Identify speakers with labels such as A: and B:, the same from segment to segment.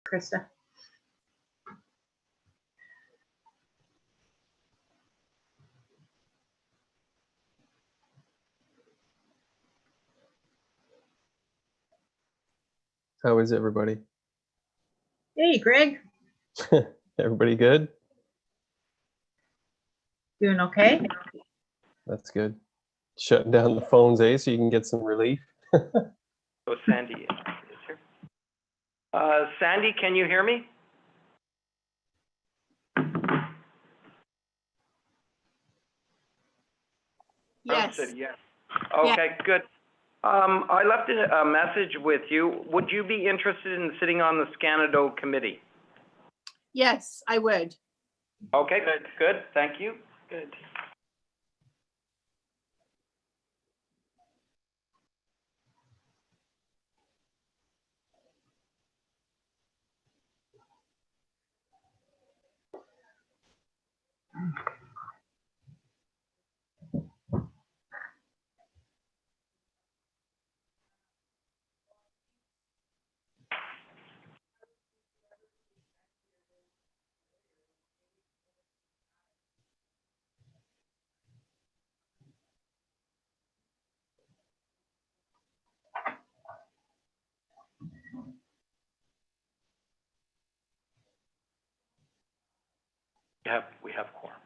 A: Krista.
B: How is everybody?
A: Hey, Greg.
B: Everybody good?
A: Doing okay?
B: That's good. Shutting down the phones, eh? So you can get some relief.
C: So Sandy is here. Sandy, can you hear me?
D: Yes.
C: Said yes. Okay, good. I left a message with you. Would you be interested in sitting on the Canoe committee?
D: Yes, I would.
C: Okay, good. Thank you. Good. We have quorum.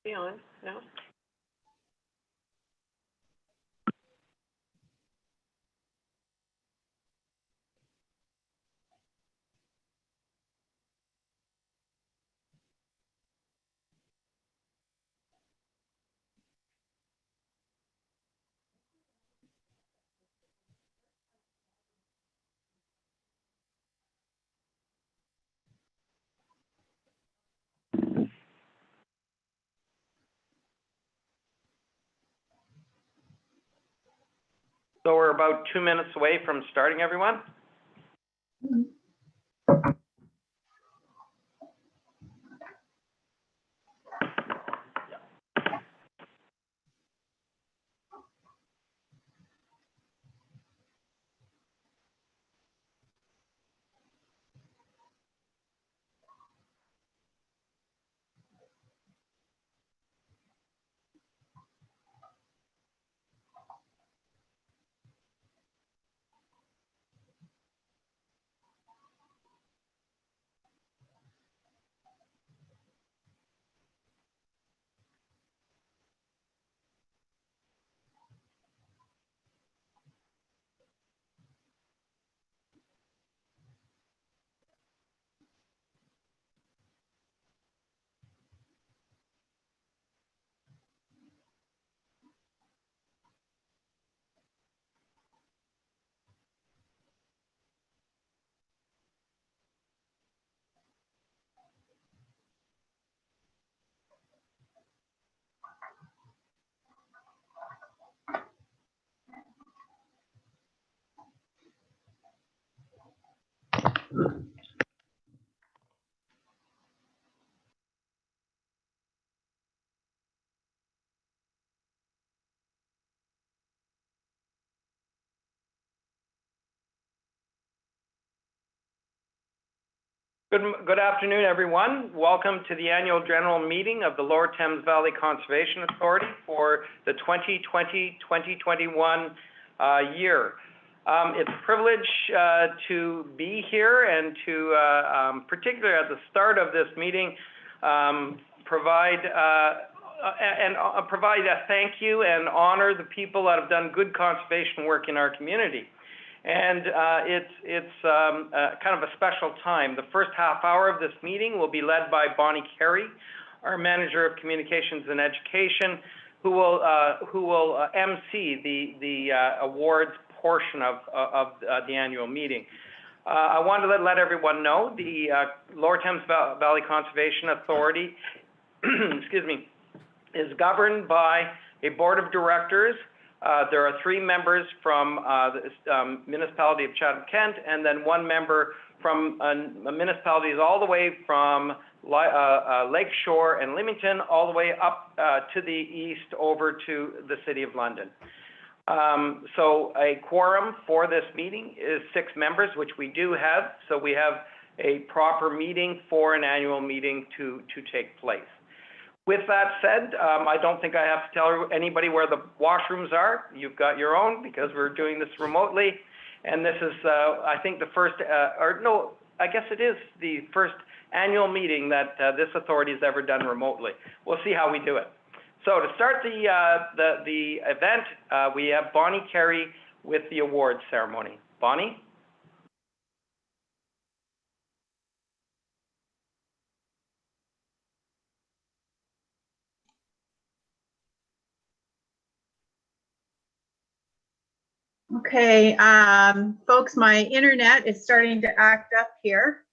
D: On, no?
C: So we're about 2 minutes away from starting, everyone. Good afternoon, everyone. Welcome to the annual general meeting of the Lower Thames Valley Conservation Authority for the 2020-2021 year. It's a privilege to be here and to, particularly at the start of this meeting, provide a thank you and honor the people that have done good conservation work in our community. And it's kind of a special time. The first half hour of this meeting will be led by Bonnie Carey, our Manager of Communications and Education, who will MC the awards portion of the annual meeting. I wanted to let everyone know the Lower Thames Valley Conservation Authority, excuse me, is governed by a board of directors. There are 3 members from the municipality of Chatham-Kent, and then 1 member from municipalities all the way from Lakeshore and Leamington, all the way up to the east over to the City of London. So a quorum for this meeting is 6 members, which we do have. So we have a proper meeting for an annual meeting to take place. With that said, I don't think I have to tell anybody where the washrooms are. You've got your own because we're doing this remotely. And this is, I think, the first, or no, I guess it is the first annual meeting that this authority has ever done remotely. We'll see how we do it. So to start the event, we have Bonnie Carey with the awards ceremony. Bonnie?
A: Okay, folks, my internet is starting to act up here.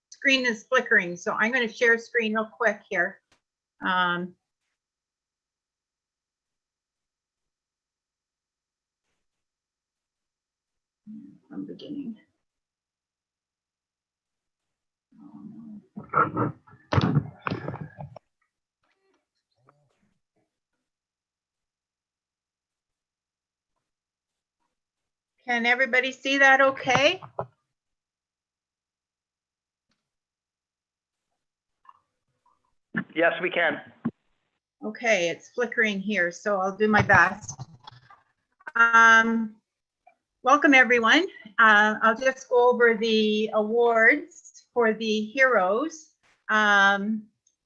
A: Screen is flickering, so I'm going to share screen real quick here. From beginning. Oh, no. Can everybody see that okay?
C: Yes, we can.
A: Okay, it's flickering here, so I'll do my best. Welcome, everyone. I'll just go over the awards for the heroes.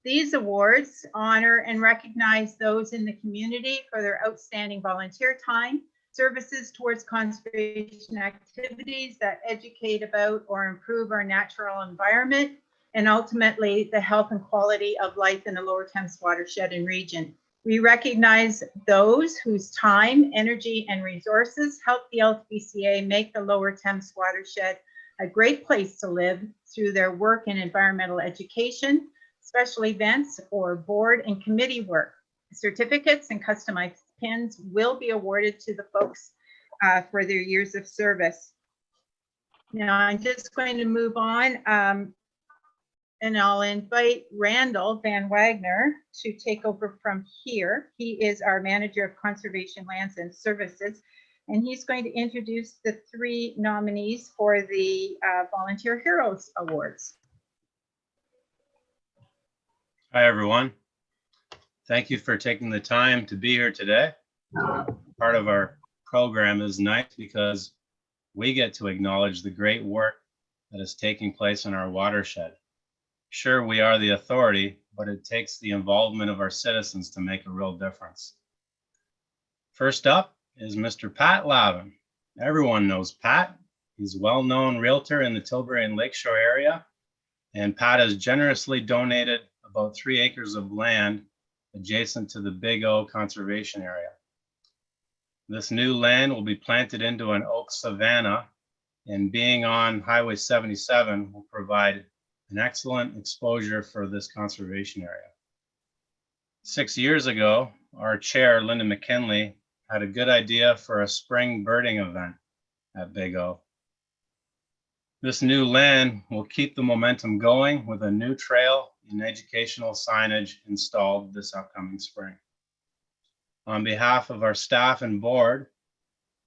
A: These awards honor and recognize those in the community for their outstanding volunteer time, services towards conservation activities that educate about or improve our natural environment, and ultimately the health and quality of life in the Lower Thames watershed and region. We recognize those whose time, energy, and resources help the Ltvca make the Lower Thames watershed a great place to live through their work in environmental education, special events, or board and committee work. Certificates and customized pins will be awarded to the folks for their years of service. Now I'm just going to move on. And I'll invite Randall Van Wagner to take over from here. He is our Manager of Conservation Lands and Services, and he's going to introduce the 3 nominees for the Volunteer Heroes Awards.
E: Hi, everyone. Thank you for taking the time to be here today. Part of our program is nice because we get to acknowledge the great work that is taking place in our watershed. Sure, we are the authority, but it takes the involvement of our citizens to make a real difference. First up is Mr. Pat Lavin. Everyone knows Pat. He's a well-known realtor in the Tilbury and Lakeshore area, and Pat has generously donated about 3 acres of land adjacent to the Big O conservation area. This new land will be planted into an oak savanna, and being on Highway 77 will provide an excellent exposure for this conservation area. 6 years ago, our chair, Linda McKinley, had a good idea for a spring birding event at Big O. This new land will keep the momentum going with a new trail and educational signage installed this upcoming spring. On behalf of our staff and board,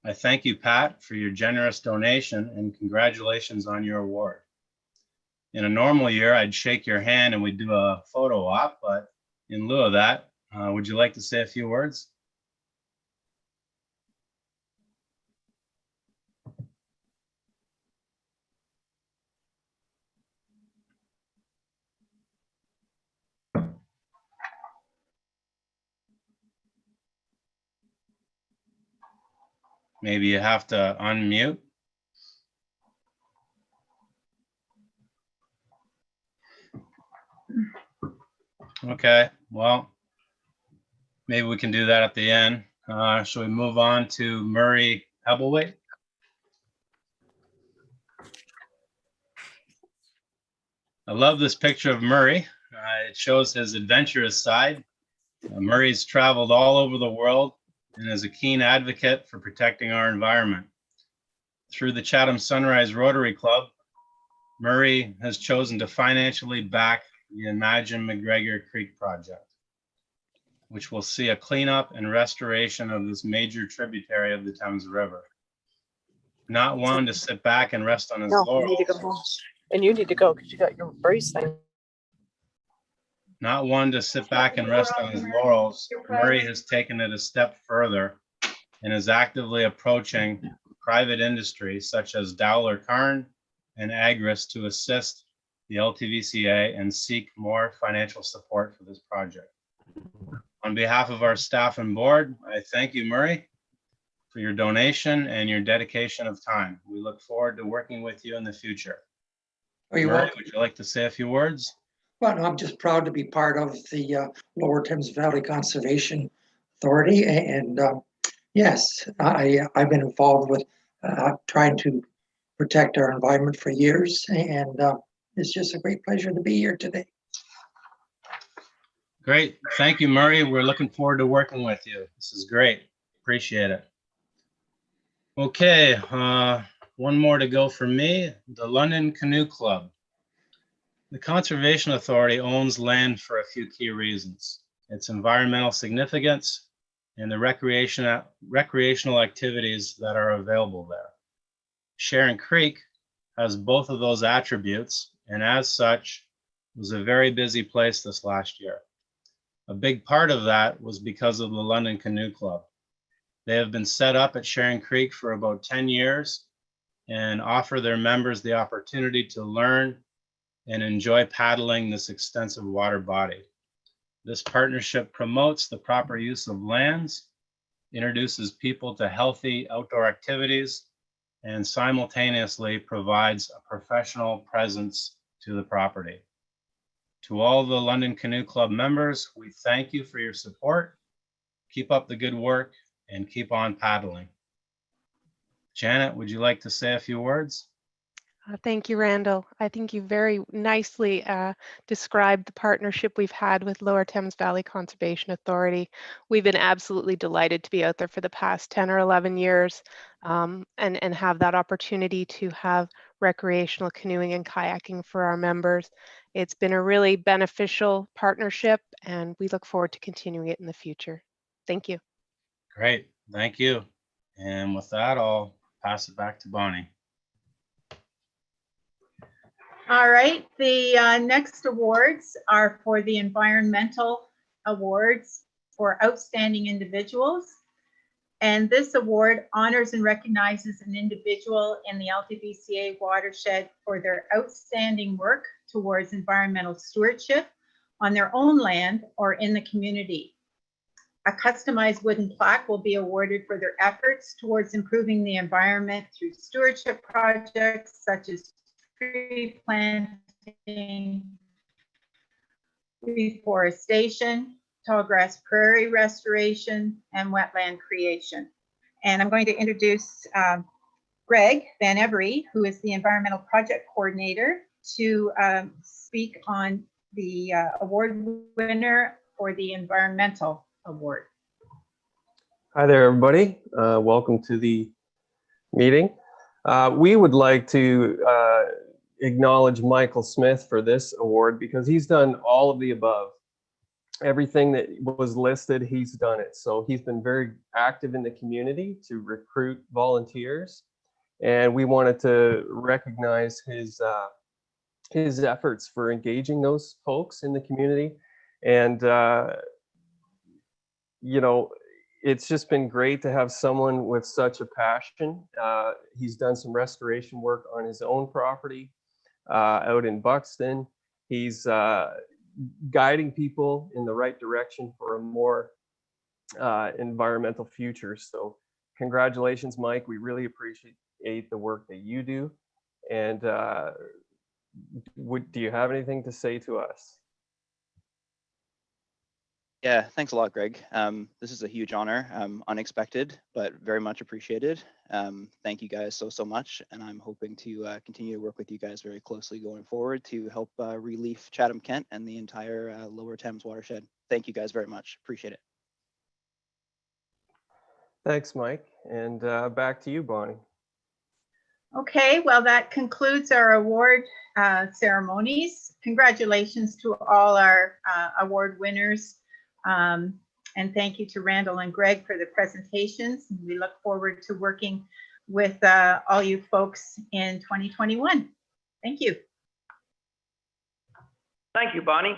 E: I thank you, Pat, for your generous donation and congratulations on your award. In a normal year, I'd shake your hand and we'd do a photo op, but in lieu of that, would you like to say a few words? Maybe you have to unmute. Okay, well, maybe we can do that at the end. Shall we move on to Murray Hebbleweight? I love this picture of Murray. It shows his adventurous side. Murray's traveled all over the world and is a keen advocate for protecting our environment. Through the Chatham Sunrise Rotary Club, Murray has chosen to financially back the Imagine McGregor Creek project, which will see a cleanup and restoration of this major tributary of the Thames River. Not one to sit back and rest on his
D: No, you
E: laurels.
D: need to go home. And you need to go because you got your brace thing.
E: Not one to sit back and rest on his laurels, Murray has taken it a step further and is actively approaching private industry such as Dowler Carn and Agris to assist the LTVCA and seek more financial support for this project. On behalf of our staff and board, I thank you, Murray, for your donation and your dedication of time. We look forward to working with you in the future.
F: Are you
E: Murray,
F: welcome?
E: would you like to say a few words?
F: Well, no, I'm just proud to be part of the Lower Thames Valley Conservation Authority. And yes, I've been involved with trying to protect our environment for years. And it's just a great pleasure to be here today.
E: Great. Thank you, Murray. We're looking forward to working with you. This is great. Appreciate it. Okay, one more to go for me. The London Canoe Club. The Conservation Authority owns land for a few key reasons: its environmental significance and the recreational activities that are available there. Sharon Creek has both of those attributes, and as such, was a very busy place this last year. A big part of that was because of the London Canoe Club. They have been set up at Sharon Creek for about 10 years and offer their members the opportunity to learn and enjoy paddling this extensive water body. This partnership promotes the proper use of lands, introduces people to healthy outdoor activities, and simultaneously provides a professional presence to the property. To all the London Canoe Club members, we thank you for your support. Keep up the good work and keep on paddling. Janet, would you like to say a few words?
G: Thank you, Randall. I think you very nicely described the partnership we've had with Lower Thames Valley Conservation Authority. We've been absolutely delighted to be out there for the past 10 or 11 years and have that opportunity to have recreational canoeing and kayaking for our members. It's been a really beneficial partnership, and we look forward to continuing it in the future. Thank you.
E: Great, thank you. And with that, I'll pass it back to Bonnie.
A: All right, the next awards are for the Environmental Awards for Outstanding Individuals. And this award honors and recognizes an individual in the Ltvca watershed for their outstanding work towards environmental stewardship on their own land or in the community. A customized wooden plaque will be awarded for their efforts towards improving the environment through stewardship projects such as tree planting, reforestation, tallgrass prairie restoration, and wetland creation. And I'm going to introduce Greg Van Every, who is the Environmental Project Coordinator, to speak on the award winner for the Environmental Award.
B: Hi there, everybody. Welcome to the meeting. We would like to acknowledge Michael Smith for this award because he's done all of the above. Everything that was listed, he's done it. So he's been very active in the community to recruit volunteers, and we wanted to recognize his efforts for engaging those folks in the community. And you know, it's just been great to have someone with such a passion. He's done some restoration work on his own property out in Buxton. He's guiding people in the right direction for a more environmental future. So congratulations, Mike. We really appreciate the work that you do. And do you have anything to say to us?
H: Yeah, thanks a lot, Greg. This is a huge honor, unexpected, but very much appreciated. Thank you guys so much, and I'm hoping to continue to work with you guys very closely going forward to help relief Chatham-Kent and the entire Lower Thames watershed. Thank you guys very much. Appreciate it.
B: Thanks, Mike. And back to you, Bonnie.
A: Okay, well, that concludes our award ceremonies. Congratulations to all our award winners. And thank you to Randall and Greg for the presentations. We look forward to working with all you folks in 2021. Thank you.
C: Thank you, Bonnie.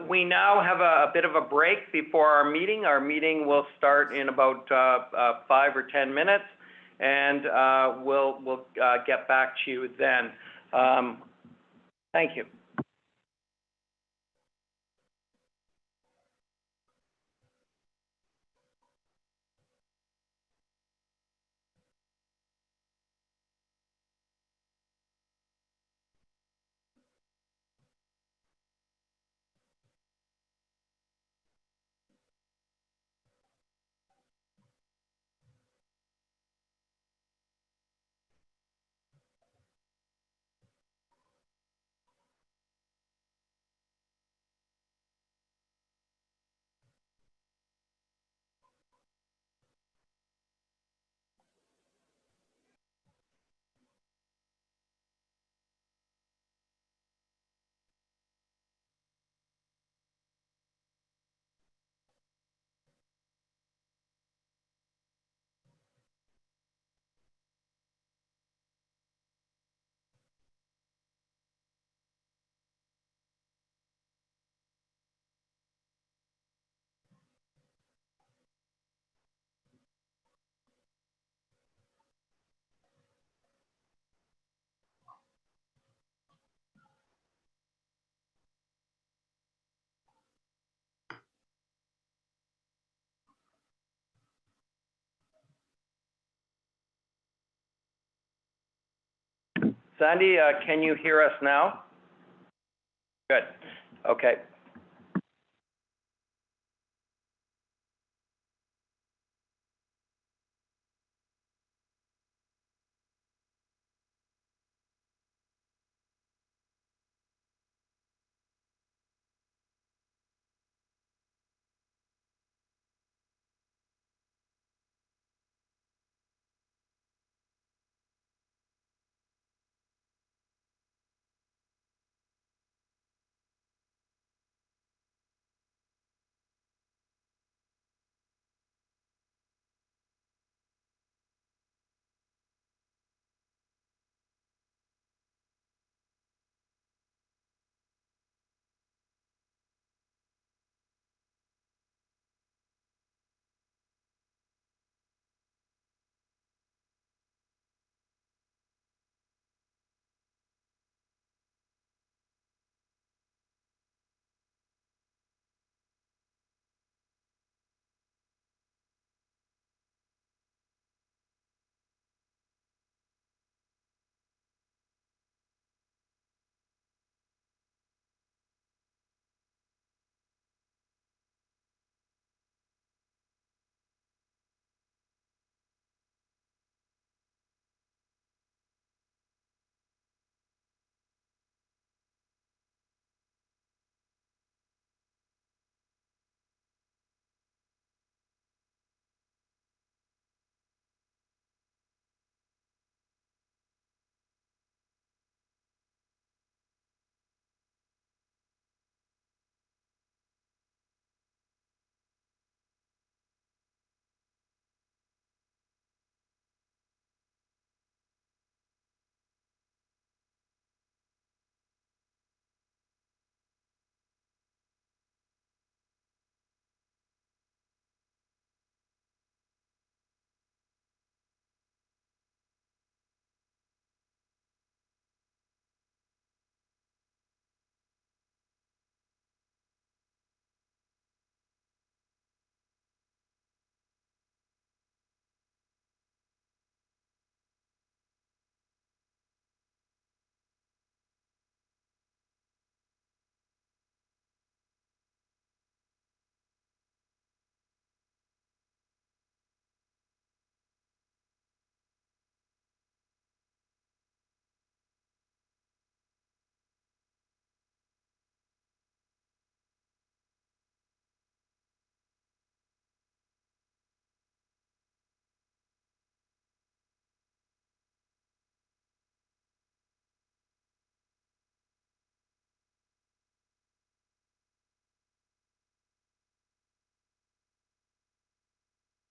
C: We now have a bit of a break before our meeting. Our meeting will start in about 5 or 10 minutes, and we'll get back to you then. Thank you. Sandy, can you hear us now? Good. Okay.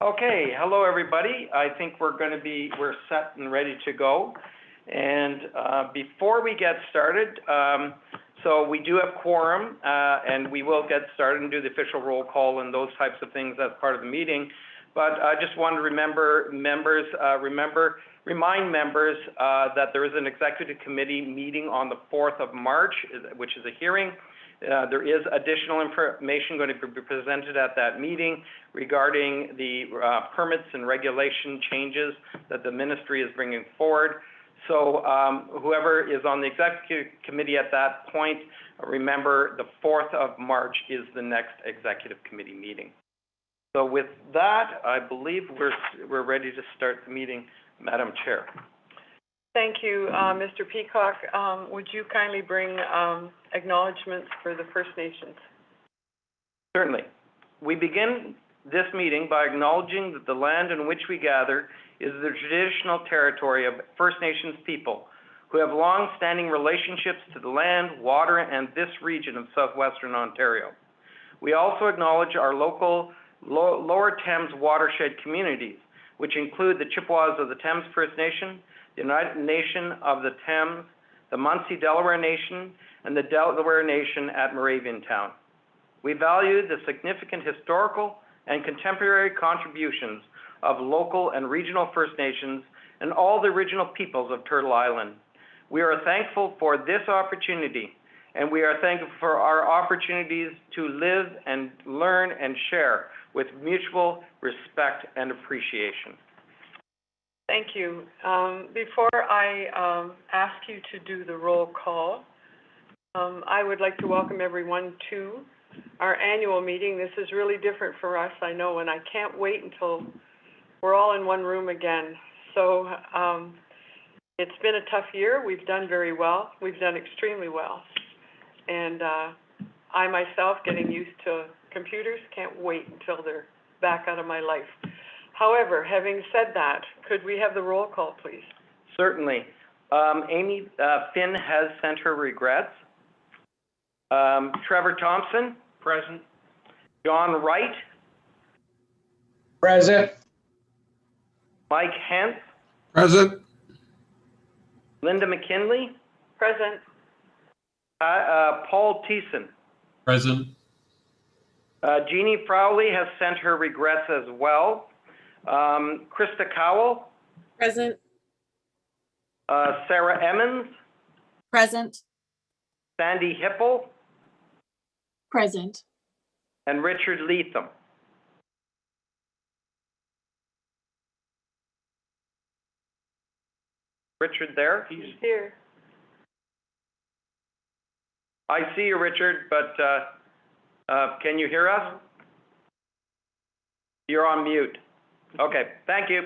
C: Okay, hello everybody. I think we're set and ready to go. And before we get started, so we do have quorum, and we will get started and do the official roll call and those types of things as part of the meeting. But I just want to remind members that there is an executive committee meeting on the 4th of March, which is a hearing. There is additional information going to be presented at that meeting regarding the permits and regulation changes that the ministry is bringing forward. So whoever is on the executive committee at that point, remember the 4th of March is the next executive committee meeting. So with that, I believe we're ready to start the meeting, Madam Chair.
D: Thank you, Mr. Peacock. Would you kindly bring acknowledgements for the First Nations? Certainly.
C: We begin this meeting by acknowledging that the land in which we gather is the traditional territory of First Nations people who have long-standing relationships to the land, water, and this region of southwestern Ontario. We also acknowledge our local Lower Thames watershed communities, which include the Chippewas of the Thames First Nation, the United Nation of the Thames, the Munsee Delaware Nation, and the Delaware Nation at Moraviantown. We value the significant historical and contemporary contributions of local and regional First Nations and all the original peoples of Turtle Island. We are thankful for this opportunity, and we are thankful for our opportunities to live and learn and share with mutual respect and appreciation.
D: Thank you. Before I ask you to do the roll call, I would like to welcome everyone to our annual meeting. This is really different for us, I know, and I can't wait until we're all in one room again. So it's been a tough year. We've done very well. We've done extremely well. And I myself, getting used to computers, can't wait until they're back out of my life. However, having said that, could we have the roll call, please?
C: Certainly. Amy Finn has sent her regrets. Trevor Thompson, present. John Wright.
I: Present.
C: Mike Hentz.
I: Present.
C: Linda McKinley.
D: Present.
C: Paul Thiessen.
I: Present.
C: Jeannie Frowley has sent her regrets as well. Krista Cowell.
J: Present.
C: Sarah Emmons.
J: Present.
C: Sandy Hipple.
J: Present.
C: And Richard Leatham. Richard there?
D: He's here.
C: I see you, Richard, but can you hear us? You're on mute. Okay, thank you.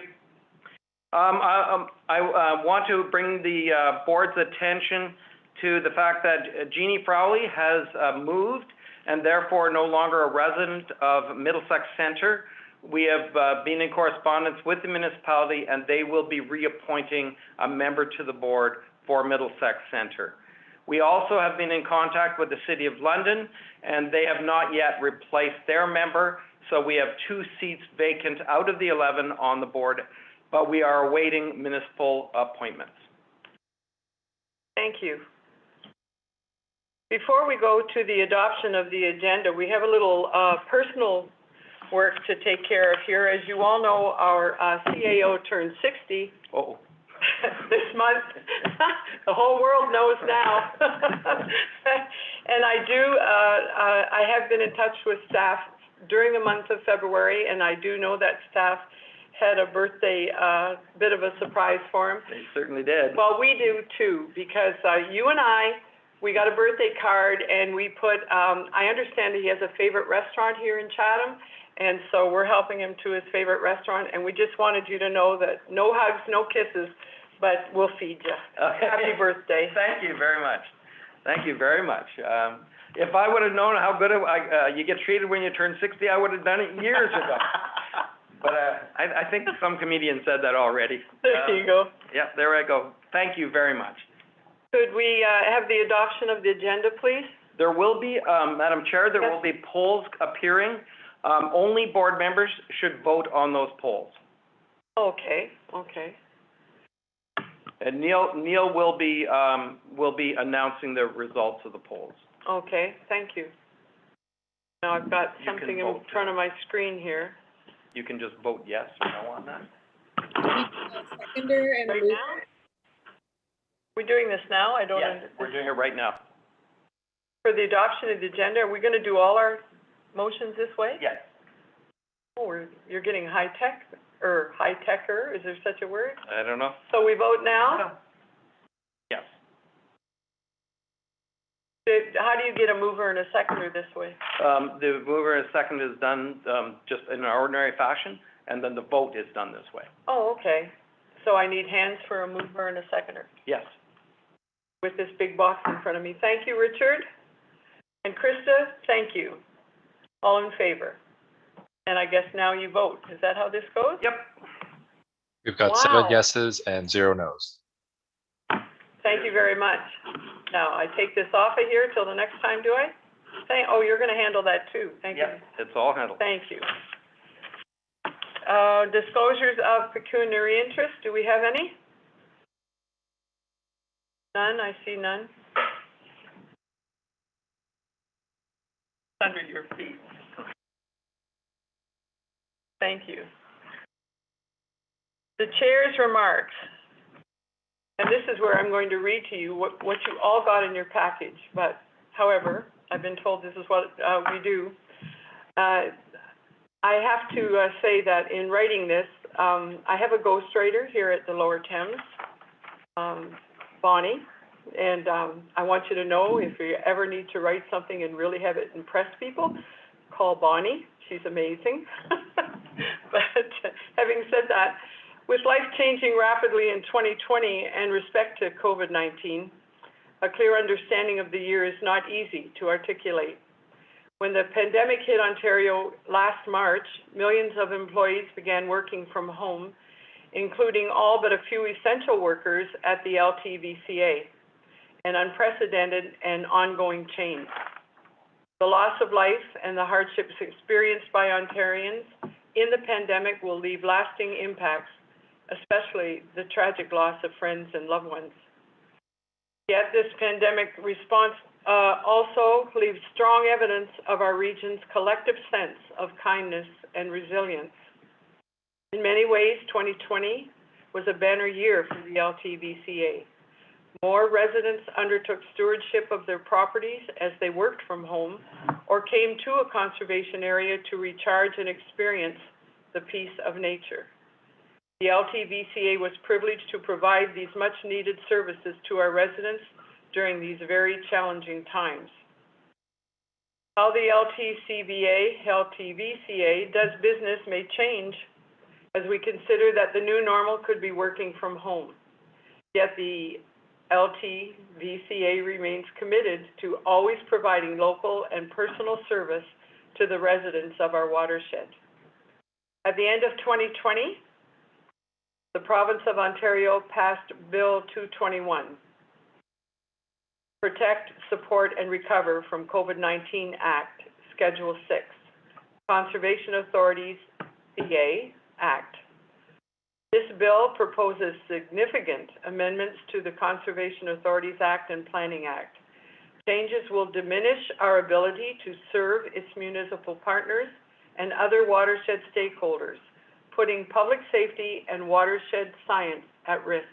C: I want to bring the board's attention to the fact that Jeannie Frowley has moved and therefore no longer a resident of Middlesex Centre. We have been in correspondence with the municipality, and they will be reappointing a member to the board for Middlesex Centre. We also have been in contact with the City of London, and they have not yet replaced their member, so we have 2 seats vacant out of the 11 on the board, but we are awaiting municipal appointments.
D: Thank you. Before we go to the adoption of the agenda, we have a little personal work to take care of here. As you all know, our CAO turned 60 this month. The whole world knows now. And I have been in touch with staff during the month of February, and I do know that staff had a birthday bit of a surprise for him.
C: They certainly did.
D: Well, we do too, because you and we got a birthday card, and we put, I understand he has a favorite restaurant here in Chatham, and so we're helping him to his favorite restaurant, and we just wanted you to know that no hugs, no kisses, but we'll feed you.
C: Okay.
D: Happy birthday.
C: Thank you very much. Thank you very much. If I would have known how good you get treated when you turn 60, I would have done it years ago. But I think some comedian said that already.
D: There you go.
C: Yeah, there I go. Thank you very much.
D: Could we have the adoption of the agenda, please?
C: There will be, Madam Chair, there will be polls appearing Only board members should vote on those polls.
D: Okay, okay.
C: And Neil will be announcing the results of the polls.
D: Okay, thank you. Now I've got
C: You can
D: something in
C: vote.
D: front of my screen here.
C: You can just vote yes or no on that.
J: Seconder and a
D: Right
J: mover.
D: now? We're doing this now? I don't
C: Yes,
D: understand.
C: we're doing it right now.
D: For the adoption of the agenda, are we going to do all our motions this way?
C: Yes.
D: Oh, you're getting high-tech, or high-techer, is there such a word?
C: I don't know.
D: So we vote now?
C: Yes.
D: How do you get a mover and a seconder this way?
C: The mover and second is done just in an ordinary fashion, and then the vote is done this way.
D: Oh, okay. So I need hands for a mover and a seconder
C: Yes.
D: with this big box in front of me. Thank you, Richard. And Krista, thank you. All in favor? And I guess now you vote. Is that how this goes?
C: Yep.
K: We've got
D: Wow.
K: 7 yeses and 0 nos.
D: Thank you very much. Now, I take this off of here till the next time, do I? Oh, you're going to handle that too. Thank you.
C: Yes, it's all handled.
D: Thank you. Disclosures of pecuniary interest, do we have any? None, I see none. Under your feet. Thank you. The chair's remarks. And this is where I'm going to read to you what you all got in your package. But however, I've been told this is what we do. I have to say that in writing this, I have a ghostwriter here at the Lower Thames, Bonnie, and I want you to know if you ever need to write something and really have it impress people, call Bonnie. She's amazing. But having said that, with life changing rapidly in 2020 and respect to COVID-19, a clear understanding of the year is not easy to articulate. When the pandemic hit Ontario last March, millions of employees began working from home, including all but a few essential workers at the Ltvca, an unprecedented and ongoing change. The loss of life and the hardships experienced by Ontarians in the pandemic will leave lasting impacts, especially the tragic loss of friends and loved ones. Yet this pandemic response also leaves strong evidence of our region's collective sense of kindness and resilience. In many ways, 2020 was a banner year for the Ltvca. More residents undertook stewardship of their properties as they worked from home or came to a conservation area to recharge and experience the peace of nature. The Ltvca was privileged to provide these much-needed services to our residents during these very challenging times. How the Ltvca does business may change as we consider that the new normal could be working from home. Yet the Ltvca remains committed to always providing local and personal service to the residents of our watershed. At the end of 2020, the province of Ontario passed Bill 221, Protect, Support and Recover from COVID-19 Act, Schedule 6, Conservation Authorities CA Act. This bill proposes significant amendments to the Conservation Authorities Act and Planning Act. Changes will diminish our ability to serve its municipal partners and other watershed stakeholders, putting public safety and watershed science at risk.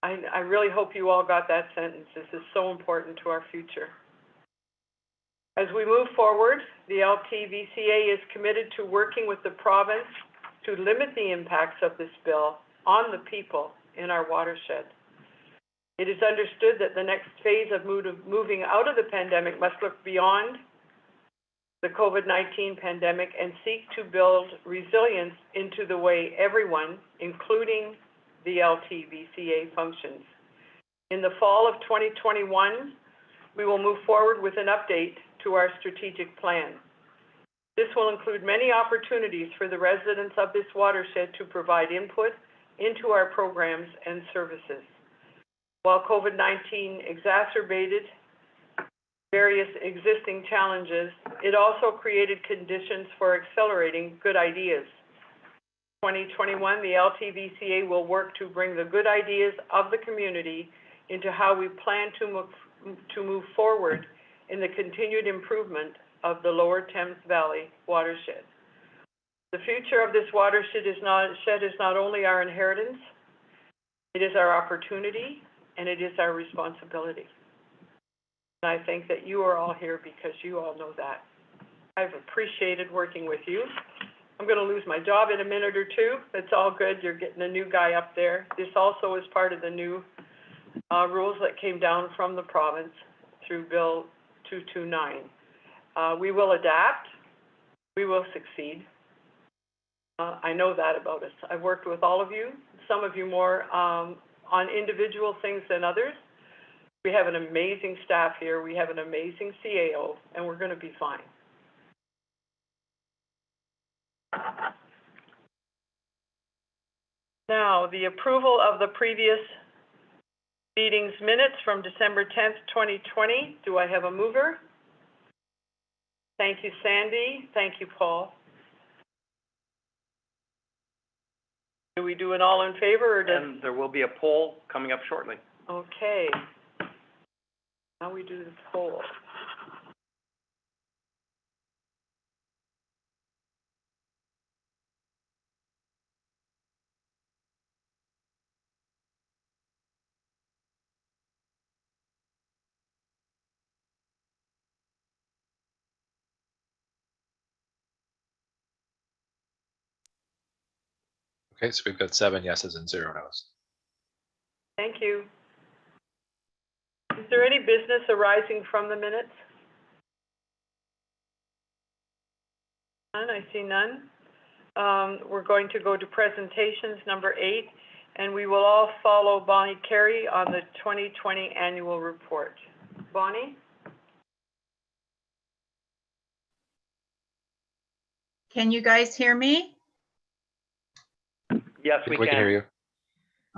D: I really hope you all got that sentence. This is so important to our future. As we move forward, the Ltvca is committed to working with the province to limit the impacts of this bill on the people in our watershed. It is understood that the next phase of moving out of the pandemic must look beyond the COVID-19 pandemic and seek to build resilience into the way everyone, including the Ltvca, functions. In the fall of 2021, we will move forward with an update to our strategic plan. This will include many opportunities for the residents of this watershed to provide input into our programs and services. While COVID-19 exacerbated various existing challenges, it also created conditions for accelerating good ideas. 2021, the Ltvca will work to bring the good ideas of the community into how we plan to move forward in the continued improvement of the Lower Thames Valley watershed. The future of this watershed is not only our inheritance, it is our opportunity, and it is our responsibility. And I think that you are all here because you all know that. I've appreciated working with you. I'm going to lose my job in a minute or two. It's all good. You're getting a new guy up there. This also is part of the new rules that came down from the province through Bill 229. We will adapt. We will succeed. I know that about us. I've worked with all of you, some of you more on individual things than others. We have an amazing staff here. We have an amazing CAO, and we're going to be fine. Now, the approval of the previous meeting's minutes from December 10th, 2020. Do I have a mover? Thank you, Sandy. Thank you, Paul. Do we do an all in favor, or does...
C: And there will be a poll coming up shortly.
D: Okay. Now we do the poll.
K: Okay, so we've got 7 yeses and 0 noes.
D: Thank you. Is there any business arising from the minutes? None, I see none. We're going to go to presentations number 8, and we will all follow Bonnie Carey on the 2020 annual report. Bonnie?
A: Can you guys hear me?
C: Yes, we can
K: hear you.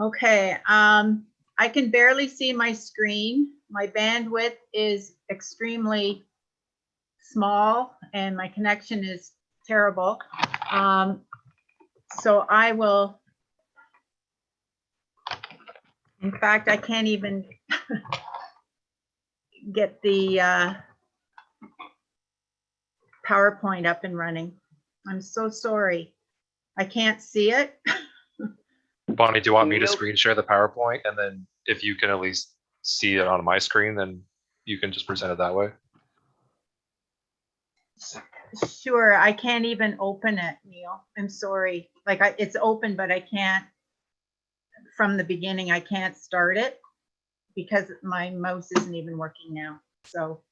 A: Okay, I can barely see my screen. My bandwidth is extremely small and my connection is terrible. So I will, in fact, I can't even get the PowerPoint up and running. I'm so sorry. I can't see it.
K: Bonnie, do you want me to screen share the PowerPoint, and then if you can at least see it on my screen, then you can just present it that way?
A: Sure, I can't even open it, Neil. I'm sorry. Like it's open, but I can't, from the beginning, I can't start it because my mouse isn't even working now. So.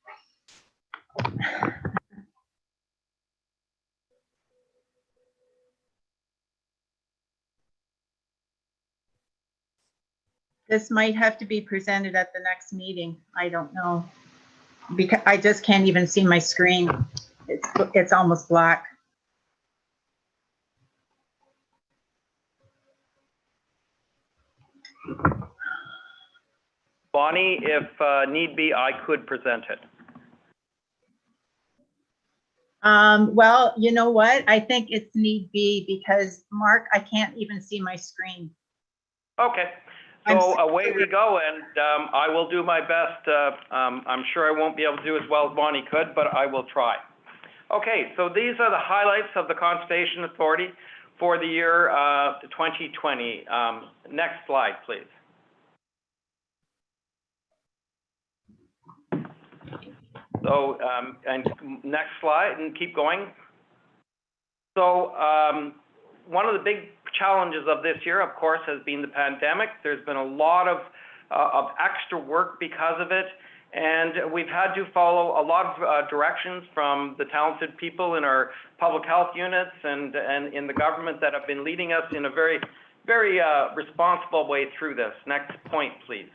A: This might have to be presented at the next meeting. I don't know. Because I just can't even see my screen. It's almost black.
C: Bonnie, if need be, I could present it.
A: Well, you know what? I think it's need be because Mark, I can't even see my screen.
C: Okay. So away we go, and I will do my best. I'm sure I won't be able to do as well as Bonnie could, but I will try. Okay, so these are the highlights of the Conservation Authority for the year 2020. Next slide, please. So, and next slide, and keep going. So, one of the big challenges of this year, of course, has been the pandemic. There's been a lot of extra work because of it, and we've had to follow a lot of directions from the talented people in our public health units and in the government that have been leading us in a very, very responsible way through this. Next point, please.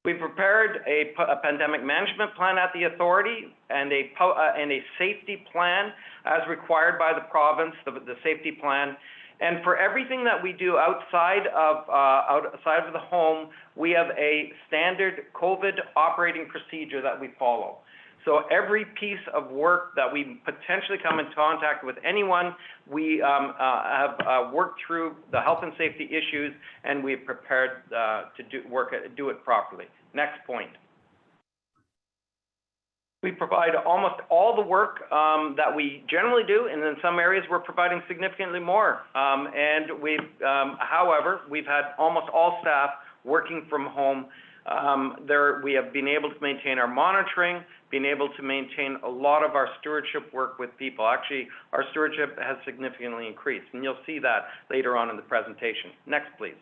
C: We prepared a pandemic management plan at the authority and a safety plan as required by the province, the safety plan. And for everything that we do outside of the home, we have a standard COVID operating procedure that we follow. So every piece of work that we potentially come in contact with anyone, we have worked through the health and safety issues, and we've prepared to do it properly. Next point. We provide almost all the work that we generally do, and in some areas we're providing significantly more. And however, we've had almost all staff working from home. We have been able to maintain our monitoring, been able to maintain a lot of our stewardship work with people. Actually, our stewardship has significantly increased, and you'll see that later on in the presentation. Next, please.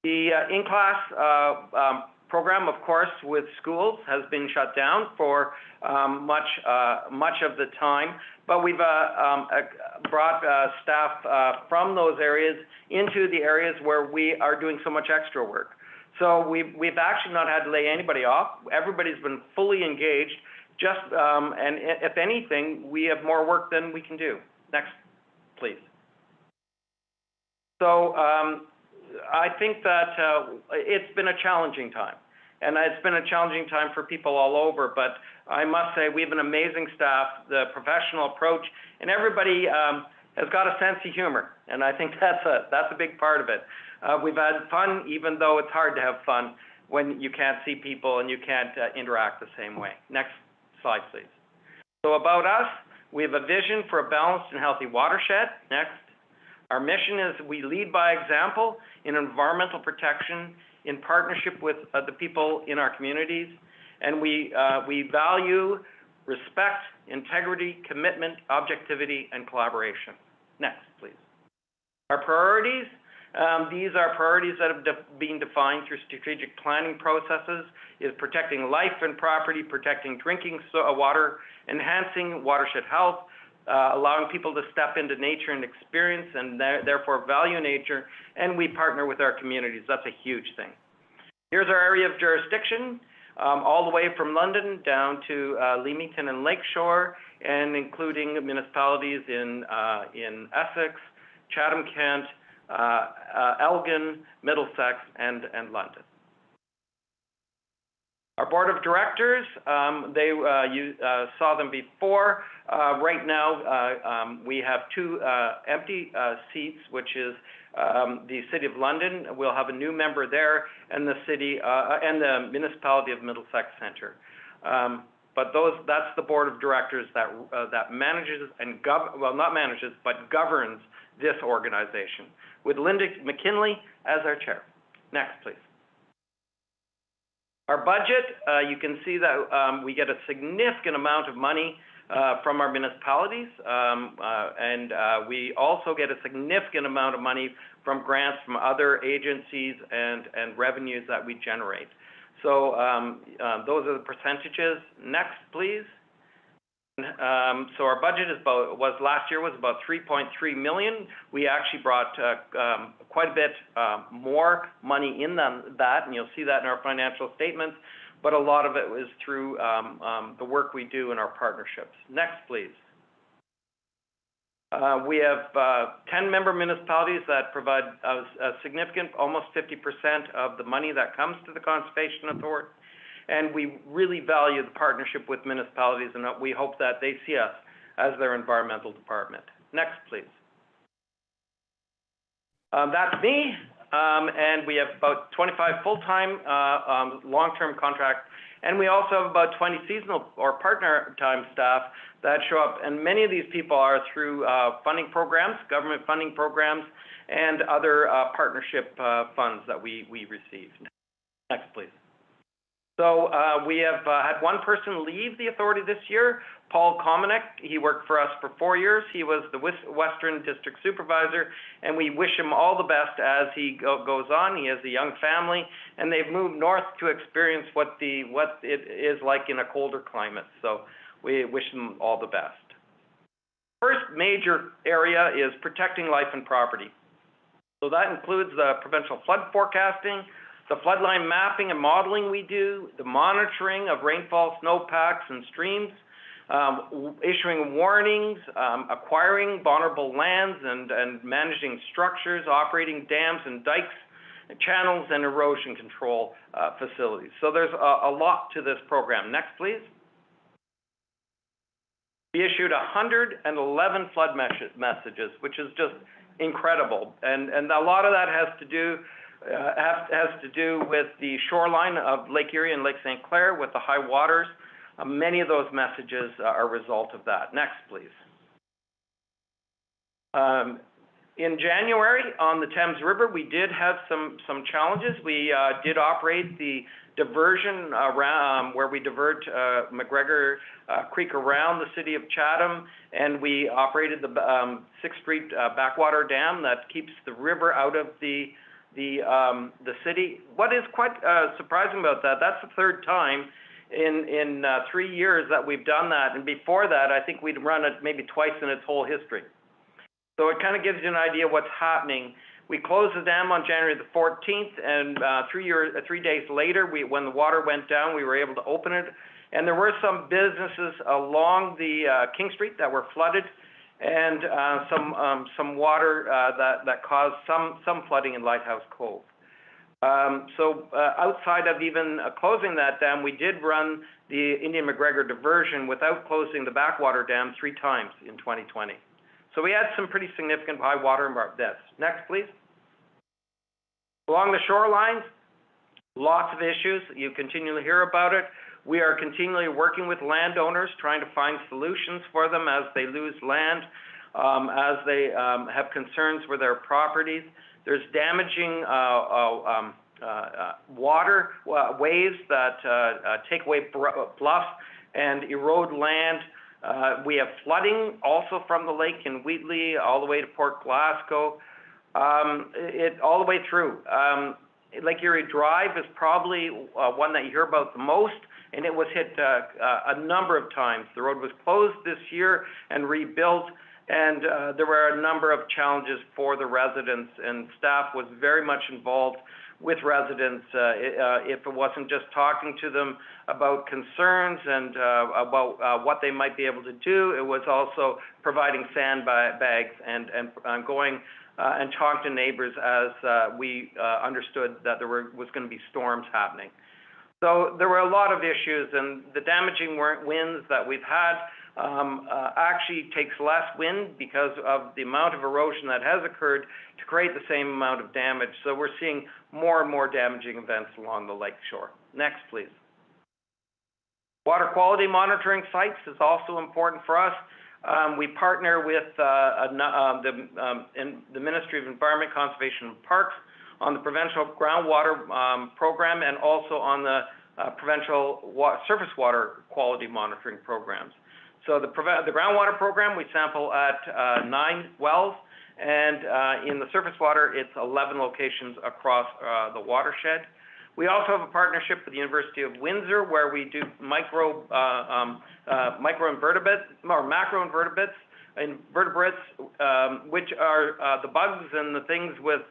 C: The in-class program, of course, with schools has been shut down for much of the time, but we've brought staff from those areas into the areas where we are doing so much extra work. So we've actually not had to lay anybody off. Everybody's been fully engaged. And if anything, we have more work than we can do. Next, please. So I think that it's been a challenging time. And it's been a challenging time for people all over, but I must say we have an amazing staff, the professional approach, and everybody has got a sense of humor, and I think that's a big part of it. We've had fun, even though it's hard to have fun when you can't see people and you can't interact the same way. Next slide, please. So about us, we have a vision for a balanced and healthy watershed. Next. Our mission is we lead by example in environmental protection in partnership with the people in our communities, and we value respect, integrity, commitment, objectivity, and collaboration. Next, please. Our priorities, these are priorities that have been defined through strategic planning processes, is protecting life and property, protecting drinking water, enhancing watershed health, allowing people to step into nature and experience and therefore value nature, and we partner with our communities. That's a huge thing. Here's our area of jurisdiction, all the way from London down to Leamington and Lakeshore, and including municipalities in Essex, Chatham-Kent, Elgin, Middlesex, and London. Our board of directors, you saw them before. Right now, we have two empty seats, which is the City of London. We'll have a new member there, and the city and the municipality of Middlesex Centre. But that's the board of directors that manages and not manages, but governs this organization, with Linda McKinley as our chair. Next, please. Our budget, you can see that we get a significant amount of money from our municipalities, and we also get a significant amount of money from grants from other agencies and revenues that we generate. So those are the percentages. Next, please. So our budget last year was about 3.3 million. We actually brought quite a bit more money in that, and you'll see that in our financial statements, but a lot of it was through the work we do in our partnerships. Next, please. We have 10 member municipalities that provide a significant, almost 50% of the money that comes to the Conservation Authority. And we really value the partnership with municipalities, and we hope that they see us as their environmental department. Next, please. That's me, and we have about 25 full-time long-term contracts, and we also have about 20 seasonal or partner-time staff that show up, and many of these people are through funding programs, government funding programs, and other partnership funds that we receive. Next, please. So we have had one person leave the authority this year, Paul Kominek. He worked for us for 4 years. He was the Western District Supervisor, and we wish him all the best as he goes on. He has a young family, and they've moved north to experience what it is like in a colder climate. So we wish them all the best. First major area is protecting life and property. So that includes the provincial flood forecasting, the floodline mapping and modeling we do, the monitoring of rainfall, snowpacks, and streams, issuing warnings, acquiring vulnerable lands and managing structures, operating dams and dikes, channels and erosion control facilities. So there's a lot to this program. Next, please. We issued 111 flood messages, which is just incredible. And a lot of that has to do with the shoreline of Lake Erie and Lake St. Clair with the high waters. Many of those messages are a result of that. Next, please. In January on the Thames River, we did have some challenges. We did operate the diversion around where we divert McGregor Creek around the city of Chatham, and we operated the 6th Street backwater dam that keeps the river out of the city. What is quite surprising about that, that's the third time in 3 years that we've done that, and before that, I think we'd run it maybe twice in its whole history. So it kind of gives you an idea what's happening. We closed the dam on January the 14th, and 3 days later, when the water went down, we were able to open it. And there were some businesses along the King Street that were flooded, and some water that caused some flooding in Lighthouse Cove. So outside of even closing that dam, we did run the Indian McGregor diversion without closing the backwater dam 3 times in 2020. So we had some pretty significant high water deaths. Next, please. Along the shorelines, lots of issues. You continually hear about it. We are continually working with landowners, trying to find solutions for them as they lose land, as they have concerns with their properties. There's damaging water waves that take away bluffs and erode land. We have flooding also from the lake in Wheatley all the way to Port Glasgow, all the way through. Lake Erie Drive is probably one that you hear about the most, and it was hit a number of times. The road was closed this year and rebuilt, and there were a number of challenges for the residents, and staff was very much involved with residents. If it wasn't just talking to them about concerns and about what they might be able to do, it was also providing sandbags and going and talk to neighbors as we understood that there was going to be storms happening. So there were a lot of issues, and the damaging winds that we've had actually takes less wind because of the amount of erosion that has occurred to create the same amount of damage. So we're seeing more and more damaging events along the lake shore. Next, please. Water quality monitoring sites is also important for us. We partner with the Ministry of Environment, Conservation and Parks on the Provincial Groundwater Program and also on the Provincial Surface Water Quality Monitoring Programs. So the groundwater program, we sample at 9 wells, and in the surface water, it's 11 locations across the watershed. We also have a partnership with the University of Windsor where we do microinvertebrates or macroinvertebrates, which are the bugs and the things with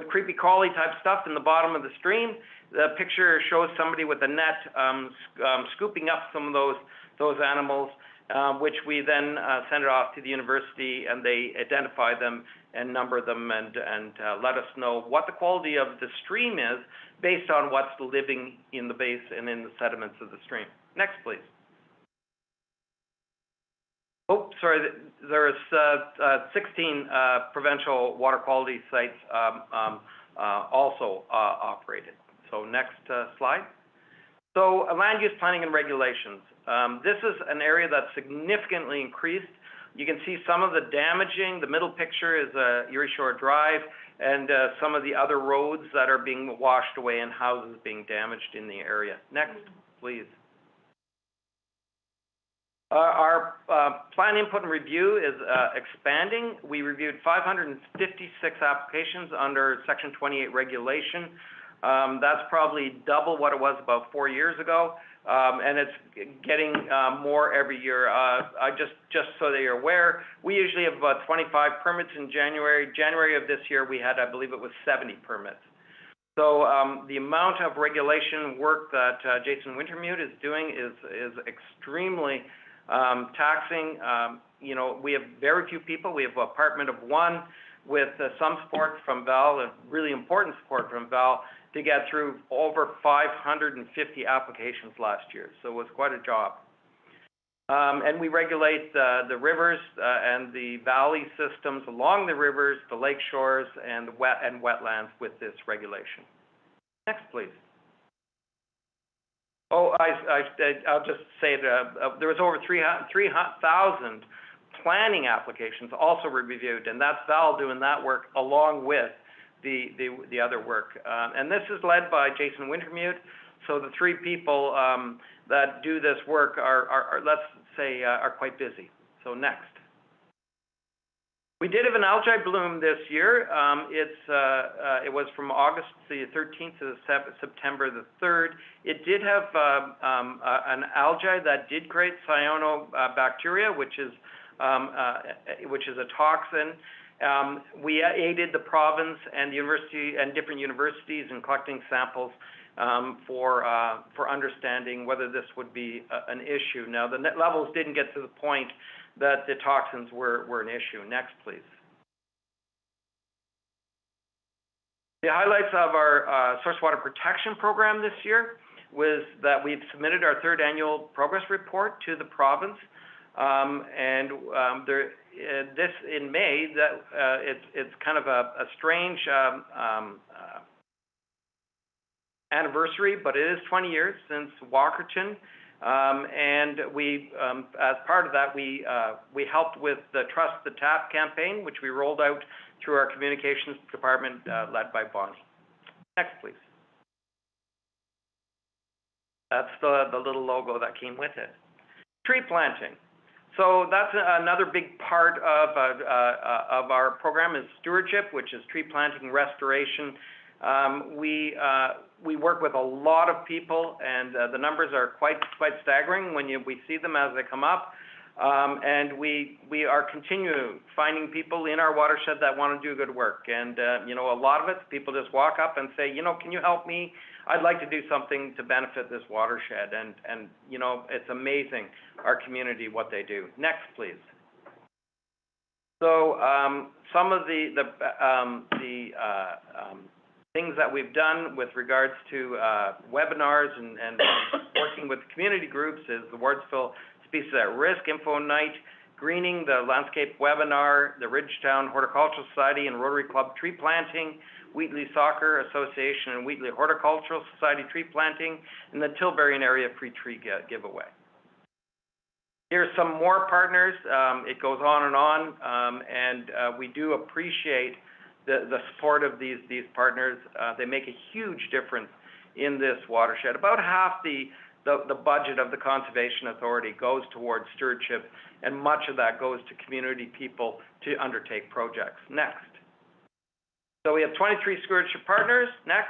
C: creepy crawly type stuff in the bottom of the stream. The picture shows somebody with a net scooping up some of those animals, which we then send it off to the university, and they identify them and number them and let us know what the quality of the stream is based on what's living in the base and in the sediments of the stream. Next, please. Oh, sorry, there's 16 provincial water quality sites also operated. So next slide. So land use planning and regulations. This is an area that's significantly increased. You can see some of the damaging. The middle picture is Erie Shore Drive and some of the other roads that are being washed away and houses being damaged in the area. Next, please. Our plan input and review is expanding. We reviewed 556 applications under Section 28 regulation. That's probably double what it was about 4 years ago, and it's getting more every year. Just so that you're aware, we usually have about 25 permits in January. January of this year, we had, I believe it was 70 permits. So the amount of regulation work that Jason Wintermute is doing is extremely Taxing, you know, we have very few people. We have an apartment of one with some support from Val, really important support from Val, to get through over 550 applications last year. So it was quite a job. And we regulate the rivers and the valley systems along the rivers, the lake shores, and wetlands with this regulation. Next, please. Oh, I'll just say that there was over 3,000 planning applications also reviewed, and that's Val doing that work along with the other work. And this is led by Jason Wintermute. So the three people that do this work are let's say, are quite busy. So next. We did have an algae bloom this year. It was from August the 13th to September the 3rd. It did have an algae that did create cyanobacteria, which is a toxin. We aided the province and the university and different universities in collecting samples for understanding whether this would be an issue. Now, the net levels didn't get to the point that the toxins were an issue. Next, please. The highlights of our source water protection program this year was that we've submitted our third annual progress report to the province. This in May, that it's kind of a strange anniversary, but it is 20 years since Walkerton. And we, as part of that, we helped with the Trust the Tap campaign, which we rolled out through our communications department led by Bonnie. Next, please. That's the little logo that came with it. Tree planting. So that's another big part of our program is stewardship, which is tree planting restoration. We work with a lot of people, and the numbers are quite staggering when we see them as they come up. And we are continuing finding people in our watershed that want to do good work. And you know, a lot of it, people just walk up and say, you know, can you help me? I'd like to do something to benefit this watershed. And you know, it's amazing our community what they do. Next, please. So some of the things that we've done with regards to webinars and working with community groups is the Wardsville Species at Risk Info Night, Greening the Landscape webinar, the Ridgetown Horticultural Society and Rotary Club tree planting, Wheatley Soccer Association and Wheatley Horticultural Society tree planting, and the Tilbury area free tree giveaway. Here's some more partners. It goes on, and we do appreciate the support of these partners. They make a huge difference in this watershed. About half the budget of the Conservation Authority goes towards stewardship, and much of that goes to community people to undertake projects. Next. So we have 23 stewardship partners. Next.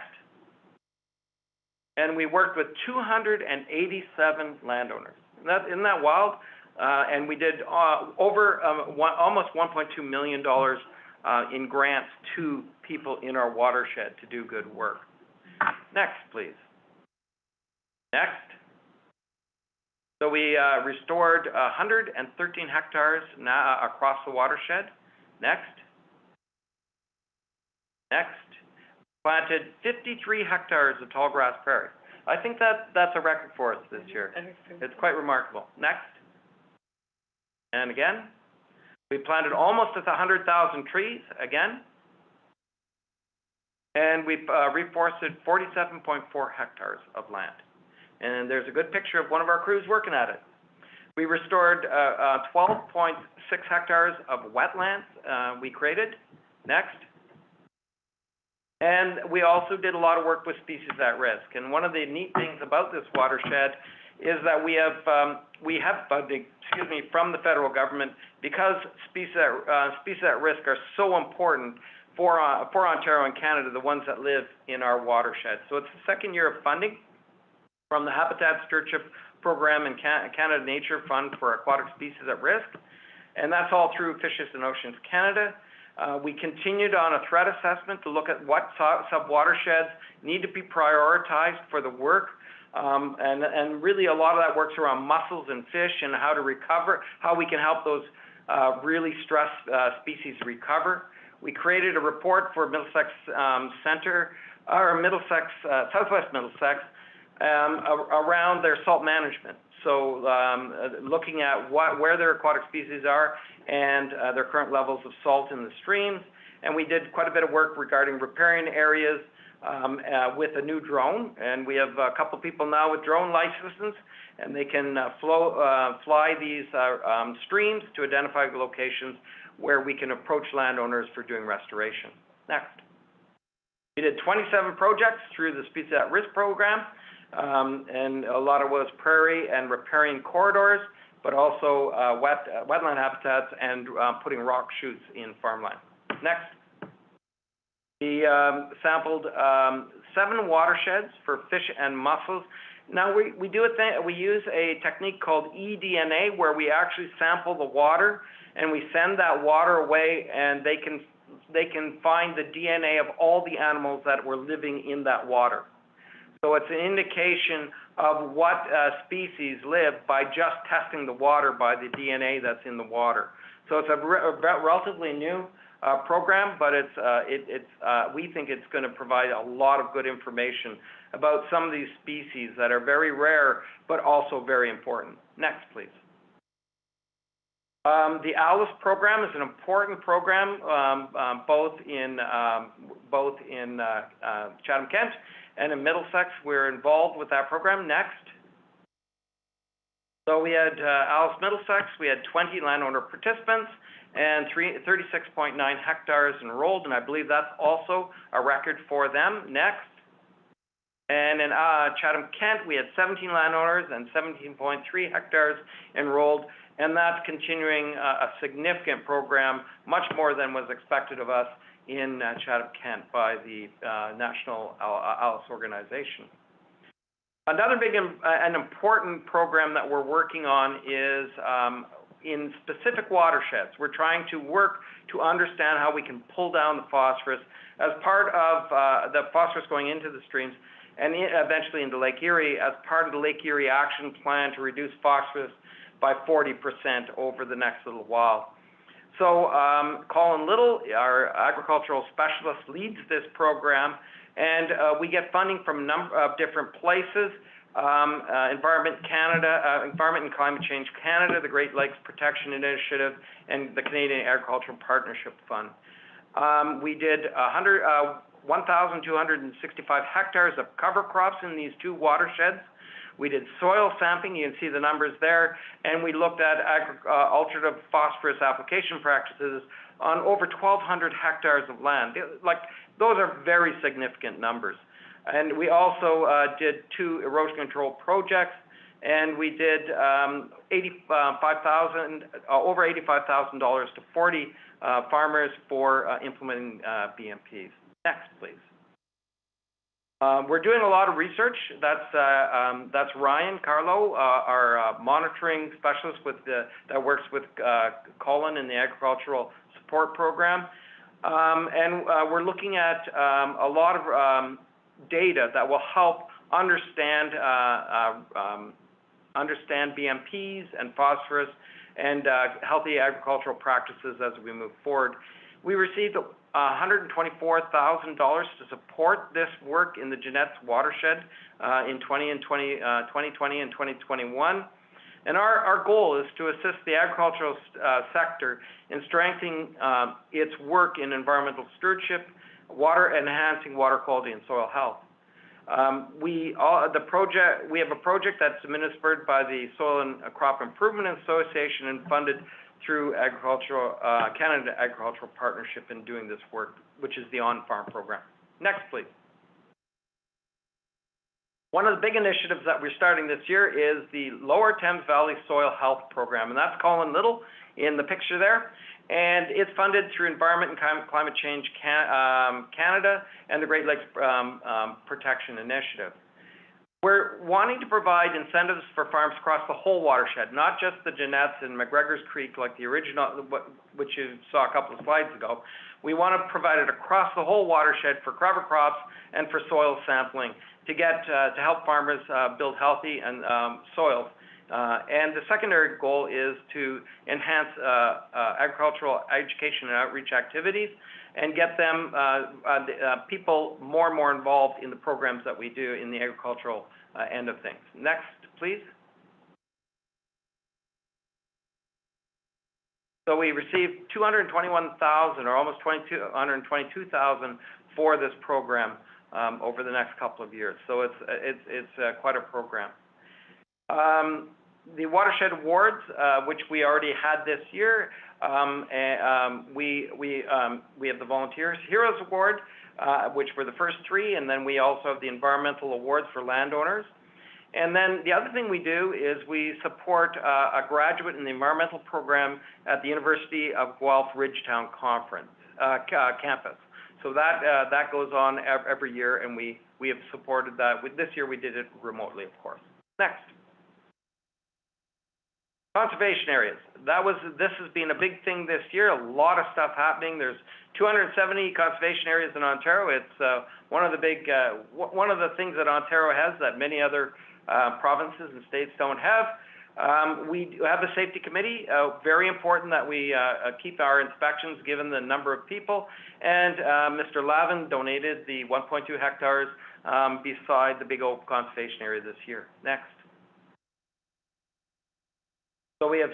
C: And we worked with 287 landowners. Isn't that wild? And we did almost $1.2 million in grants to people in our watershed to do good work. Next, please. Next. So we restored 113 hectares now across the watershed. Next. Next. Planted 53 hectares of tall grass prairie. I think that's a record for us this year. It's quite remarkable. Next. And again. We planted almost 100,000 trees again. And we've reforested 47.4 hectares of land. And there's a good picture of one of our crews working at it. We restored 12.6 hectares of wetlands we created. Next. And we also did a lot of work with species at risk. And one of the neat things about this watershed is that we have funding, from the federal government, because species at risk are so important for Ontario and Canada, the ones that live in our watershed. So it's the second year of funding from the Habitat Stewardship Program and Canada Nature Fund for Aquatic Species at Risk, and that's all through Fishes and Oceans Canada. We continued on a threat assessment to look at what sub-watersheds need to be prioritized for the work And really a lot of that works around mussels and fish and how to recover, how we can help those really stressed species recover. We created a report for Middlesex Southwest Middlesex around their salt management. So looking at where their aquatic species are and their current levels of salt in the streams. And we did quite a bit of work regarding riparian areas with a new drone. And we have a couple people now with drone licenses, and they can fly these streams to identify locations where we can approach landowners for doing restoration. Next. We did 27 projects through the Species at Risk program, and a lot of it was prairie and riparian corridors, but also wetland habitats and putting rock chutes in farmland. Next. We sampled 7 watersheds for fish and mussels. Now we use a technique called eDNA, where we actually sample the water and we send that water away, and they can find the DNA of all the animals that were living in that water. So it's an indication of what species live by just testing the water by the DNA that's in the water. So it's a relatively new program, but we think it's going to provide a lot of good information about some of these species that are very rare, but also very important. Next, please. The ALICE program is an important program, both in Chatham-Kent and in Middlesex. We're involved with that program. Next. So we had ALICE Middlesex. We had 20 landowner participants and 36.9 hectares enrolled, and I believe that's also a record for them. Next. And in Chatham-Kent, we had 17 landowners and 17.3 hectares enrolled, and that's continuing a significant program, much more than was expected of us in Chatham-Kent by the National ALICE organization. Another big and important program that we're working on is in specific watersheds. We're trying to work to understand how we can pull down the phosphorus as part of the phosphorus going into the streams and eventually into Lake Erie as part of the Lake Erie Action Plan to reduce phosphorus by 40% over the next little while. So Colin Little, our agricultural specialist, leads this program, and we get funding from a number of different places. Environment and Climate Change Canada, the Great Lakes Protection Initiative, and the Canadian Agricultural Partnership Fund. We did 1,265 hectares of cover crops in these 2 watersheds. We did soil sampling, you can see the numbers there, and we looked at alternative phosphorus application practices on over 1,200 hectares of land. Those are very significant numbers. And we also did 2 erosion control projects, and we did over $85,000 to 40 farmers for implementing BMPs. Next, please. We're doing a lot of research. That's Ryan Carlo, our monitoring specialist that works with Colin in the Agricultural Support Program. And we're looking at a lot of data that will help understand BMPs and phosphorus and healthy agricultural practices as we move forward. We received $124,000 to support this work in the Jeanette's watershed in 2020 and 2021. And our goal is to assist the agricultural sector in strengthening its work in environmental stewardship, enhancing water quality and soil health. We have a project that's administered by the Soil and Crop Improvement Association and funded through Canada Agricultural Partnership in doing this work, which is the on-farm program. Next, please. One of the big initiatives that we're starting this year is the Lower Thames Valley Soil Health Program, and that's Colin Little in the picture there. And it's funded through Environment and Climate Change Canada and the Great Lakes Protection Initiative. We're wanting to provide incentives for farms across the whole watershed, not just the Jeanette's and McGregor's Creek like the original, which you saw a couple of slides ago. We want to provide it across the whole watershed for cover crops and for soil sampling to help farmers build healthy and soils. And the secondary goal is to enhance agricultural education and outreach activities and get them people more and more involved in the programs that we do in the agricultural end of things. Next, please. So we received 221,000 or almost 222,000 for this program over the next couple of years. So it's quite a program. The Watershed Awards, which we already had this year, we have the Volunteers Heroes Award, which were the first three, and then we also have the Environmental Awards for landowners. And then the other thing we do is we support a graduate in the environmental program at the University of Guelph Ridgetown Conference campus. So that goes on every year, and we have supported that. This year we did it remotely, of course. Next. Conservation areas. This has been a big thing this year. A lot of stuff happening. There's 270 conservation areas in Ontario. It's one of the things that Ontario has that many other provinces and states don't have. We have the safety committee. Very important that we keep our inspections given the number of people. And Mr. Lavin donated the 1.2 hectares beside the Big Oak Conservation Area this year. Next. So we have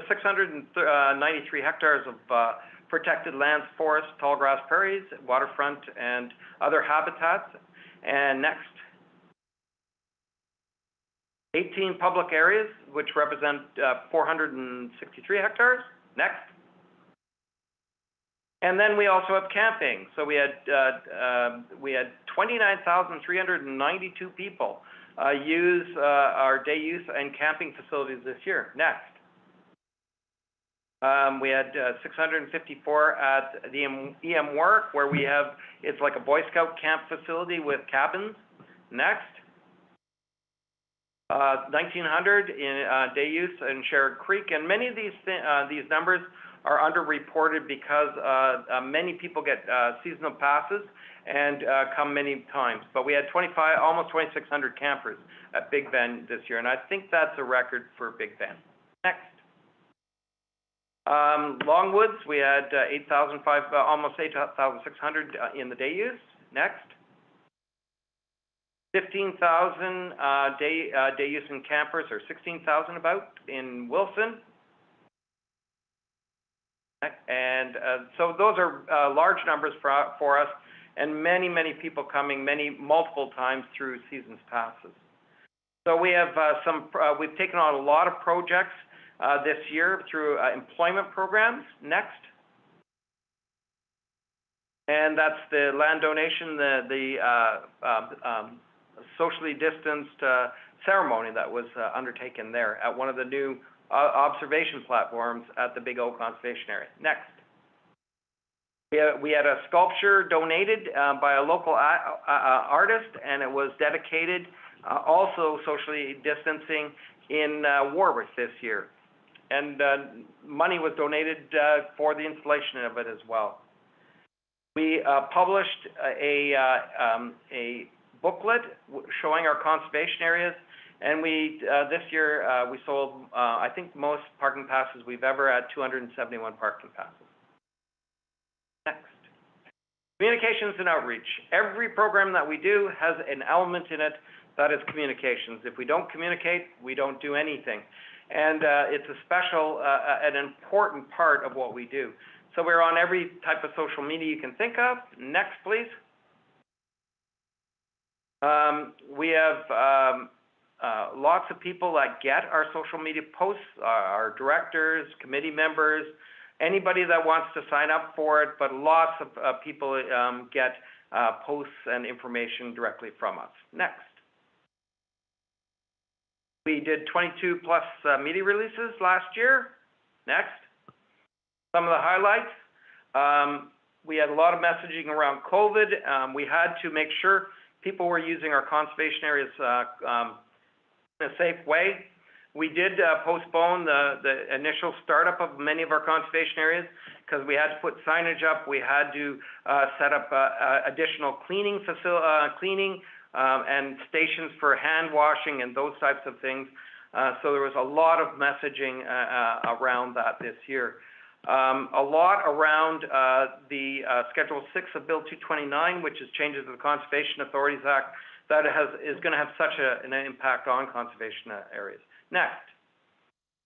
C: 693 hectares of protected lands, forests, tall grass prairies, waterfront, and other habitats. And next. 18 public areas, which represent 463 hectares. Next. And then we also have camping. So we had 29,392 people use our day use and camping facilities this year. Next. We had 654 at the EM Work, where it's like a Boy Scout camp facility with cabins. Next. 1,900 in day use in Sherritt Creek, and many of these numbers are underreported because many people get seasonal passes and come many times. But we had almost 2,600 campers at Big Bend this year, and I think that's a record for Big Bend. Next. Longwoods, we had almost 8,600 in the day use. Next. 15,000 day use in campers, or 16,000 about in Wilson. And so those are large numbers for us, and many people coming multiple times through seasons passes. So we have we've taken on a lot of projects this year through employment programs. Next. And that's the land donation, the socially distanced ceremony that was undertaken there at one of the new observation platforms at the Big Oak Conservation Area. Next. We had a sculpture donated by a local artist, and it was dedicated also socially distancing in Warwick this year. And money was donated for the installation of it as well. We published a booklet showing our conservation areas, and this year we sold I think most parking passes we've ever had, 271 parking passes. Next. Communications and outreach. Every program that we do has an element in it that is communications. If we don't communicate, we don't do anything. And it's a special, an important part of what we do. So we're on every type of social media you can think of. Next, please. We have lots of people that get our social media posts, our directors, committee members, anybody that wants to sign up for it, but lots of people get posts and information directly from us. Next. We did 22 plus media releases last year. Next. Some of the highlights. We had a lot of messaging around COVID. We had to make sure people were using our conservation areas in a safe way. We did postpone the initial startup of many of our conservation areas because we had to put signage up. We had to set up additional cleaning and stations for hand washing and those types of things. So there was a lot of messaging around that this year. A lot around the Schedule 6 of Bill 229, which is changes to the Conservation Authorities Act, that is going to have such an impact on conservation areas. Next,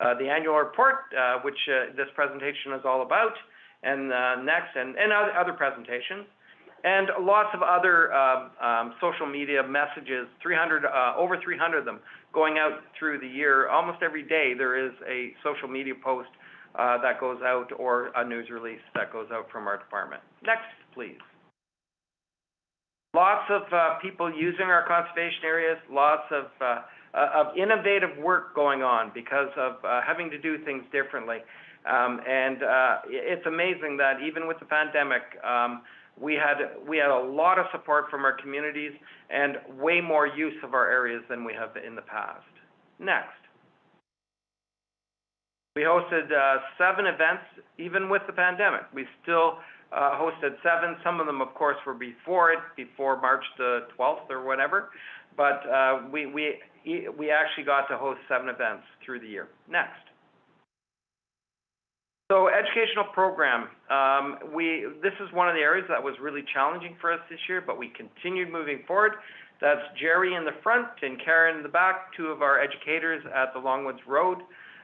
C: the annual report, which this presentation is all about, and next, and other presentations, and lots of other social media messages, over 300 of them going out through the year. Almost every day there is a social media post that goes out, or a news release that goes out from our department. Next, please. Lots of people using our conservation areas, lots of innovative work going on because of having to do things differently. It's amazing that even with the pandemic, we had a lot of support from our communities and way more use of our areas than we have in the past. Next. We hosted 7 events, even with the pandemic. We still hosted 7. Some of them, of course, were before March the 12th or whatever. But we actually got to host 7 events through the year. Next. So educational program. This is one of the areas that was really challenging for us this year, but we continued moving forward. That's Jerry in the front and Karen in the back, 2 of our educators at the Longwoods Road.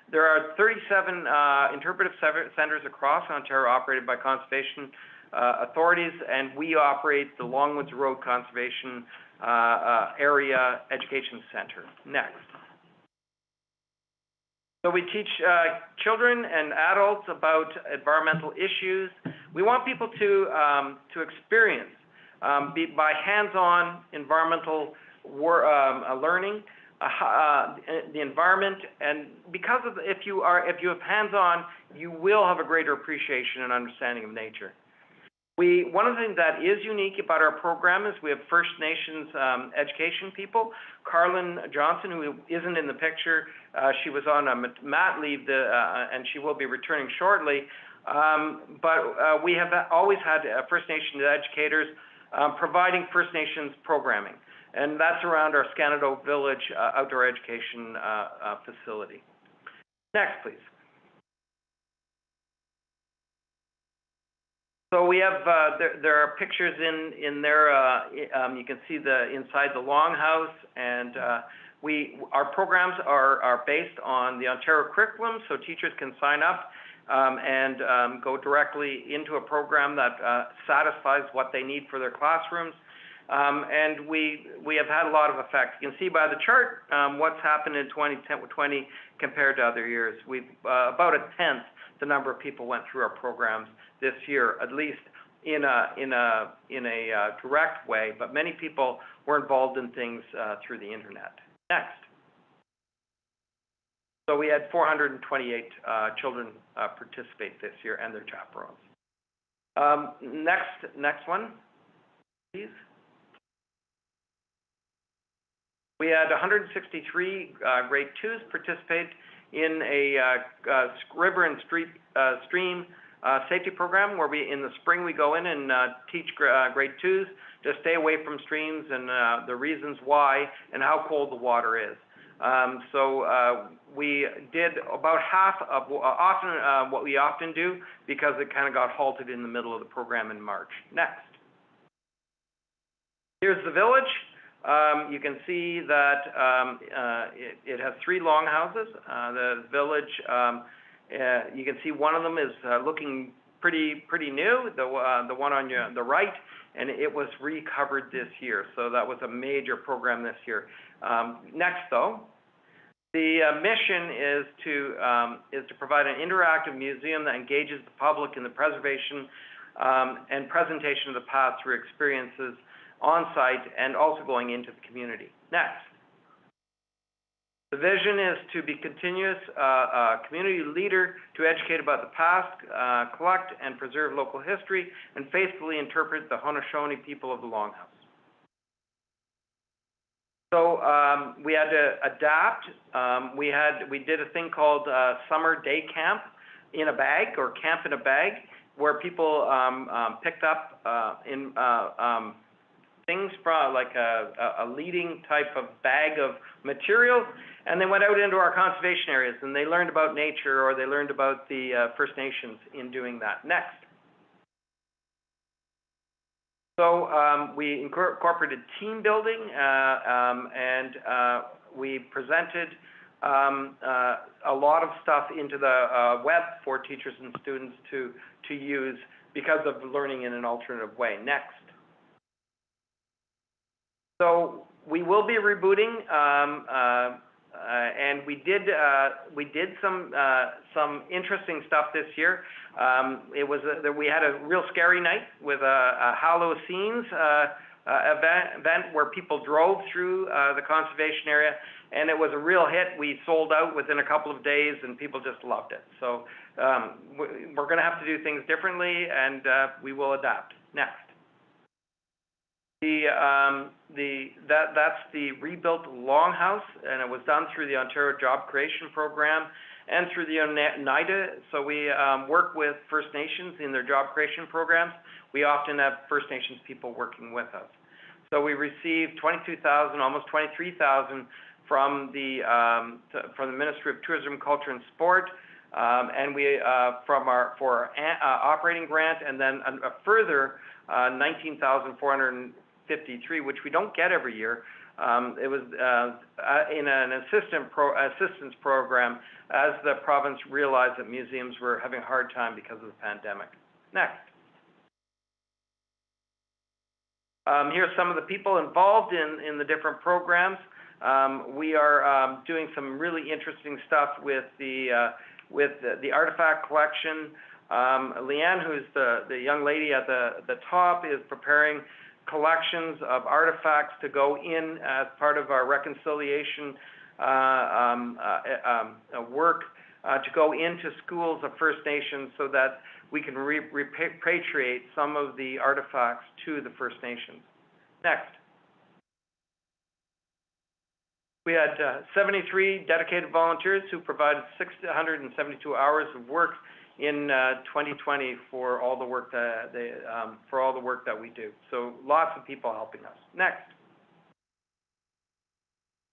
C: There are 37 interpretive centers across Ontario operated by conservation authorities, and we operate the Longwoods Road Conservation Area Education Center. Next. So we teach children and adults about environmental issues. We want people to experience by hands-on environmental learning. The environment, and because of if you have hands-on, you will have a greater appreciation and understanding of nature. One of the things that is unique about our program is we have First Nations education people. Carlin Johnson, who isn't in the picture, she was on a mat leave, and she will be returning shortly. But we have always had First Nations educators providing First Nations programming. And that's around our Canoe Village outdoor education facility. Next, please. So we have, there are pictures in there. You can see inside the longhouse, and our programs are based on the Ontario curriculum, so teachers can sign up and go directly into a program that satisfies what they need for their classrooms. And we have had a lot of effect. You can see by the chart what's happened in 2020 compared to other years. We've about 1/10 the number of people went through our programs this year, at least in a direct way. But many people were involved in things through the internet. Next. So we had 428 children participate this year and their chaperones. Next one, please. We had 163 grade 2s participate in a river and stream safety program where in the spring we go in and teach grade 2s to stay away from streams and the reasons why and how cold the water is. So we did about half of what we often do because it kind of got halted in the middle of the program in March. Next. Here's the village. You can see that it has 3 longhouses. The village, you can see one of them is looking pretty new, the one on the right, and it was recovered this year. So that was a major program this year. Next, though, the mission is to provide an interactive museum that engages the public in the preservation and presentation of the past through experiences on site and also going into the community. Next. The vision is to be continuous community leader to educate about the past, collect and preserve local history, and faithfully interpret the Haudenosaunee people of the Longhouse. So we had to adapt. We did a thing called summer day camp in a bag, or camp in a bag, where people picked up things from like a leading type of bag of materials, and they went out into our conservation areas and they learned about nature, or they learned about the First Nations in doing that. Next. So we incorporated team building, and we presented a lot of stuff into the web for teachers and students to use because of learning in an alternative way. Next. So we will be rebooting, and we did some interesting stuff this year. It was we had a real scary night with a Halloween event where people drove through the conservation area, and it was a real hit. We sold out within a couple of days, and people just loved it. So we're going to have to do things differently, and we will adapt. Next. That's the rebuilt longhouse, and it was done through the Ontario Job Creation Program and through the UNITA. So we work with First Nations in their job creation programs. We often have First Nations people working with us. So we received 22,000, almost 23,000 from the Ministry of Tourism, Culture and Sport, and we for our operating grant, and then a further 19,453, which we don't get every year. It was in an assistance program as the province realized that museums were having a hard time because of the pandemic. Next. Here's some of the people involved in the different programs. We are doing some really interesting stuff with the artifact collection. Leanne, who's the young lady at the top, is preparing collections of artifacts to go in as part of our reconciliation work to go into schools of First Nations so that we can repatriate some of the artifacts to the First Nations. Next. We had 73 dedicated volunteers who provided 672 hours of work in 2020 for all the work that we do. So lots of people helping us. Next.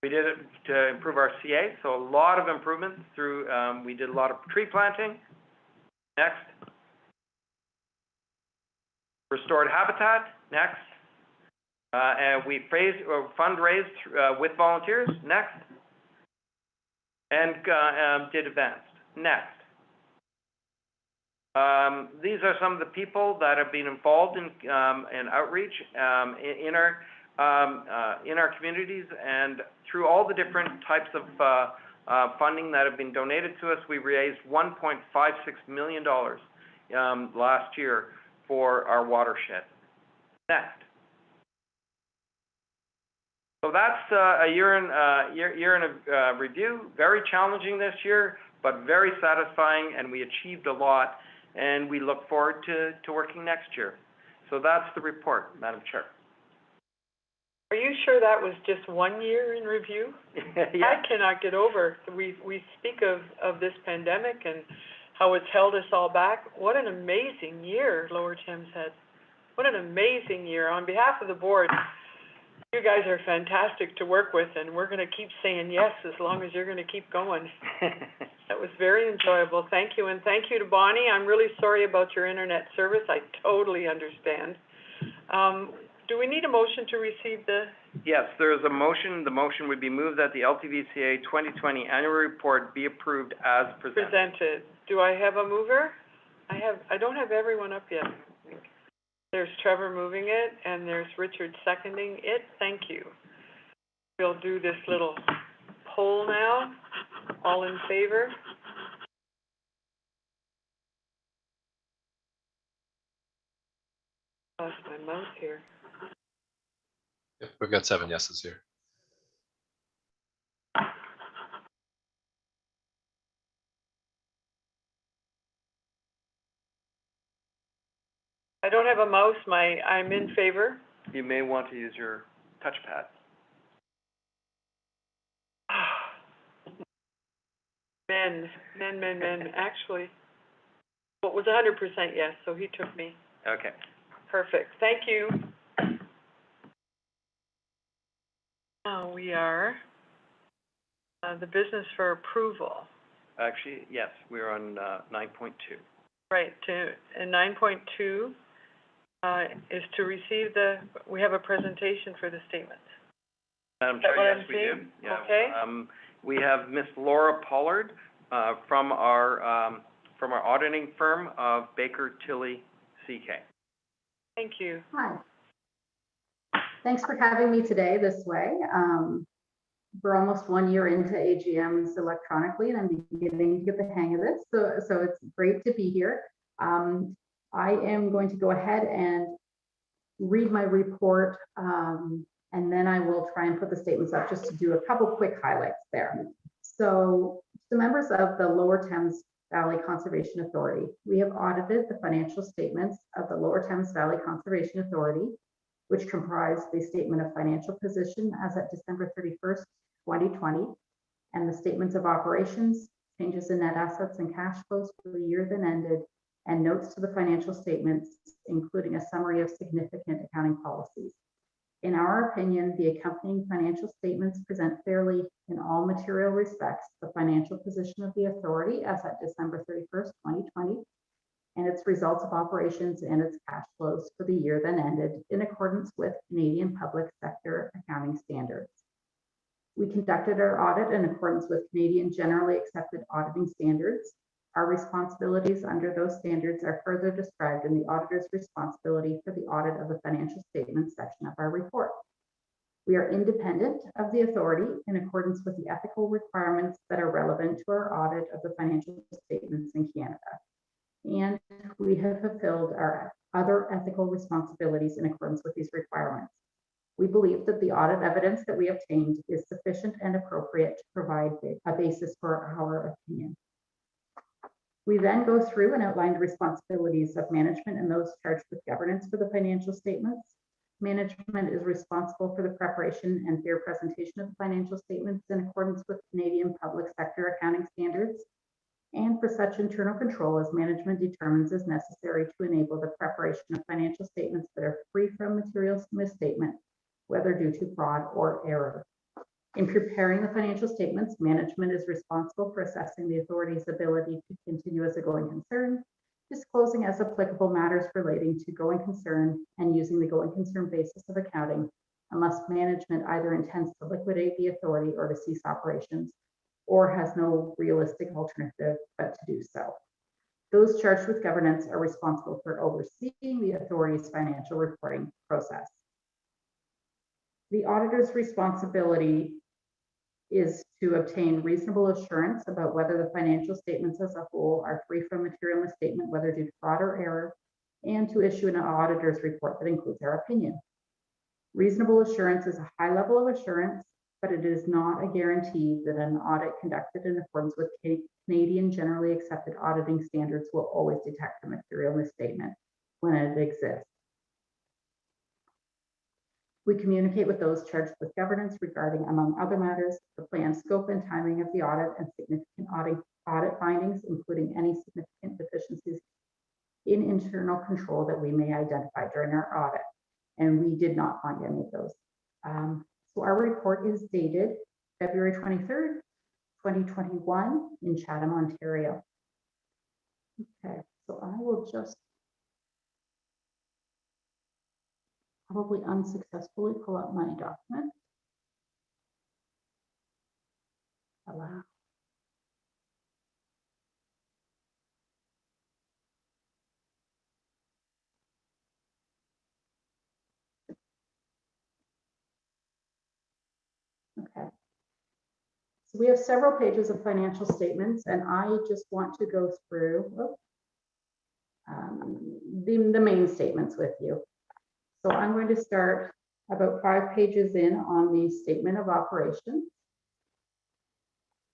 C: We did it to improve our CA, so a lot of improvements through, we did a lot of tree planting. Next. Restored habitat. Next. And we fundraised with volunteers. Next. And did events. Next. These are some of the people that have been involved in outreach in our communities, and through all the different types of funding that have been donated to us, we raised $1.56 million last year for our watershed. Next. So that's a year in review. Very challenging this year, but very satisfying, and we achieved a lot. And we look forward to working next year. So that's the report, Madam Chair.
D: Are you sure that was just 1 year in review?
C: Yeah.
D: I cannot get over. We speak of this pandemic and how it's held us all back. What an amazing year Lower Thames had. What an amazing year. On behalf of the board, you guys are fantastic to work with, and we're going to keep saying yes as long as you're going to keep going. That was very enjoyable. Thank you, and thank you to Bonnie. I'm really sorry about your internet service. I totally understand. Do we need a motion to receive the?
C: Yes, there is a motion. The motion would be moved that the Ltvca 2020 annual report be approved as presented.
D: Do I have a mover? I don't have everyone up yet. There's Trevor moving it, and there's Richard seconding it. Thank you. We'll do this little poll now. All in favor? Lost my mouse here.
K: Yep, we've got 7 yeses here.
D: I don't have a mouse. I'm in favor.
C: You may want to use your touchpad.
D: Men. Actually, well, it was 100% yes, so he took me.
C: Okay.
D: Perfect. Thank you. Now we are the business for approval.
C: Actually, yes, we're on 9.2.
D: Right, and 9.2 is to receive we have a presentation for the statement.
C: Madam
D: Is that
C: Chair,
D: what
C: yes,
D: I'm
C: we
D: seeing?
C: do. Yeah.
D: Okay.
C: We have Miss Laura Pollard from our auditing firm of Baker Tilly CK.
D: Thank you.
L: Hi. Thanks for having me today this way. We're almost 1 year into AGMs electronically, and I'm beginning to get the hang of this. So it's great to be here. I am going to go ahead and read my report, and then I will try and put the statements up just to do a couple quick highlights there. So the members of the Lower Thames Valley Conservation Authority, we have audited the financial statements of the Lower Thames Valley Conservation Authority, which comprise the statement of financial position as at December 31st, 2020, and the statements of operations, changes in net assets and cash flows for the year then ended, and notes to the financial statements, including a summary of significant accounting policies. In our opinion, the accompanying financial statements present fairly, in all material respects, the financial position of the authority as at December 31st, 2020, and its results of operations and its cash flows for the year then ended in accordance with Canadian public sector accounting standards. We conducted our audit in accordance with Canadian generally accepted auditing standards. Our responsibilities under those standards are further described in the auditor's responsibility for the audit of the financial statements section of our report. We are independent of the authority in accordance with the ethical requirements that are relevant to our audit of the financial statements in Canada. And we have fulfilled our other ethical responsibilities in accordance with these requirements. We believe that the audit evidence that we obtained is sufficient and appropriate to provide a basis for our opinion. We then go through and outline the responsibilities of management and those charged with governance for the financial statements. Management is responsible for the preparation and fair presentation of the financial statements in accordance with Canadian public sector accounting standards, and for such internal control as management determines is necessary to enable the preparation of financial statements that are free from material misstatement, whether due to fraud or error. In preparing the financial statements, management is responsible for assessing the authority's ability to continue as a going concern, disclosing as applicable matters relating to going concern, and using the going concern basis of accounting, unless management either intends to liquidate the authority or to cease operations, or has no realistic alternative but to do so. Those charged with governance are responsible for overseeing the authority's financial reporting process. The auditor's responsibility is to obtain reasonable assurance about whether the financial statements as a whole are free from material misstatement, whether due to fraud or error, and to issue an auditor's report that includes our opinion. Reasonable assurance is a high level of assurance, but it is not a guarantee that an audit conducted in accordance with Canadian generally accepted auditing standards will always detect a material misstatement when it exists. We communicate with those charged with governance regarding, among other matters, the planned scope and timing of the audit and significant audit findings, including any significant deficiencies in internal control that we may identify during our audit. And we did not find any of those. So our report is dated February 23rd, 2021 in Chatham, Ontario. Okay, so I will just probably unsuccessfully pull up my document. Allow. Okay. So we have several pages of financial statements, and I just want to go through the main statements with you. So I'm going to start about 5 pages in on the statement of operations.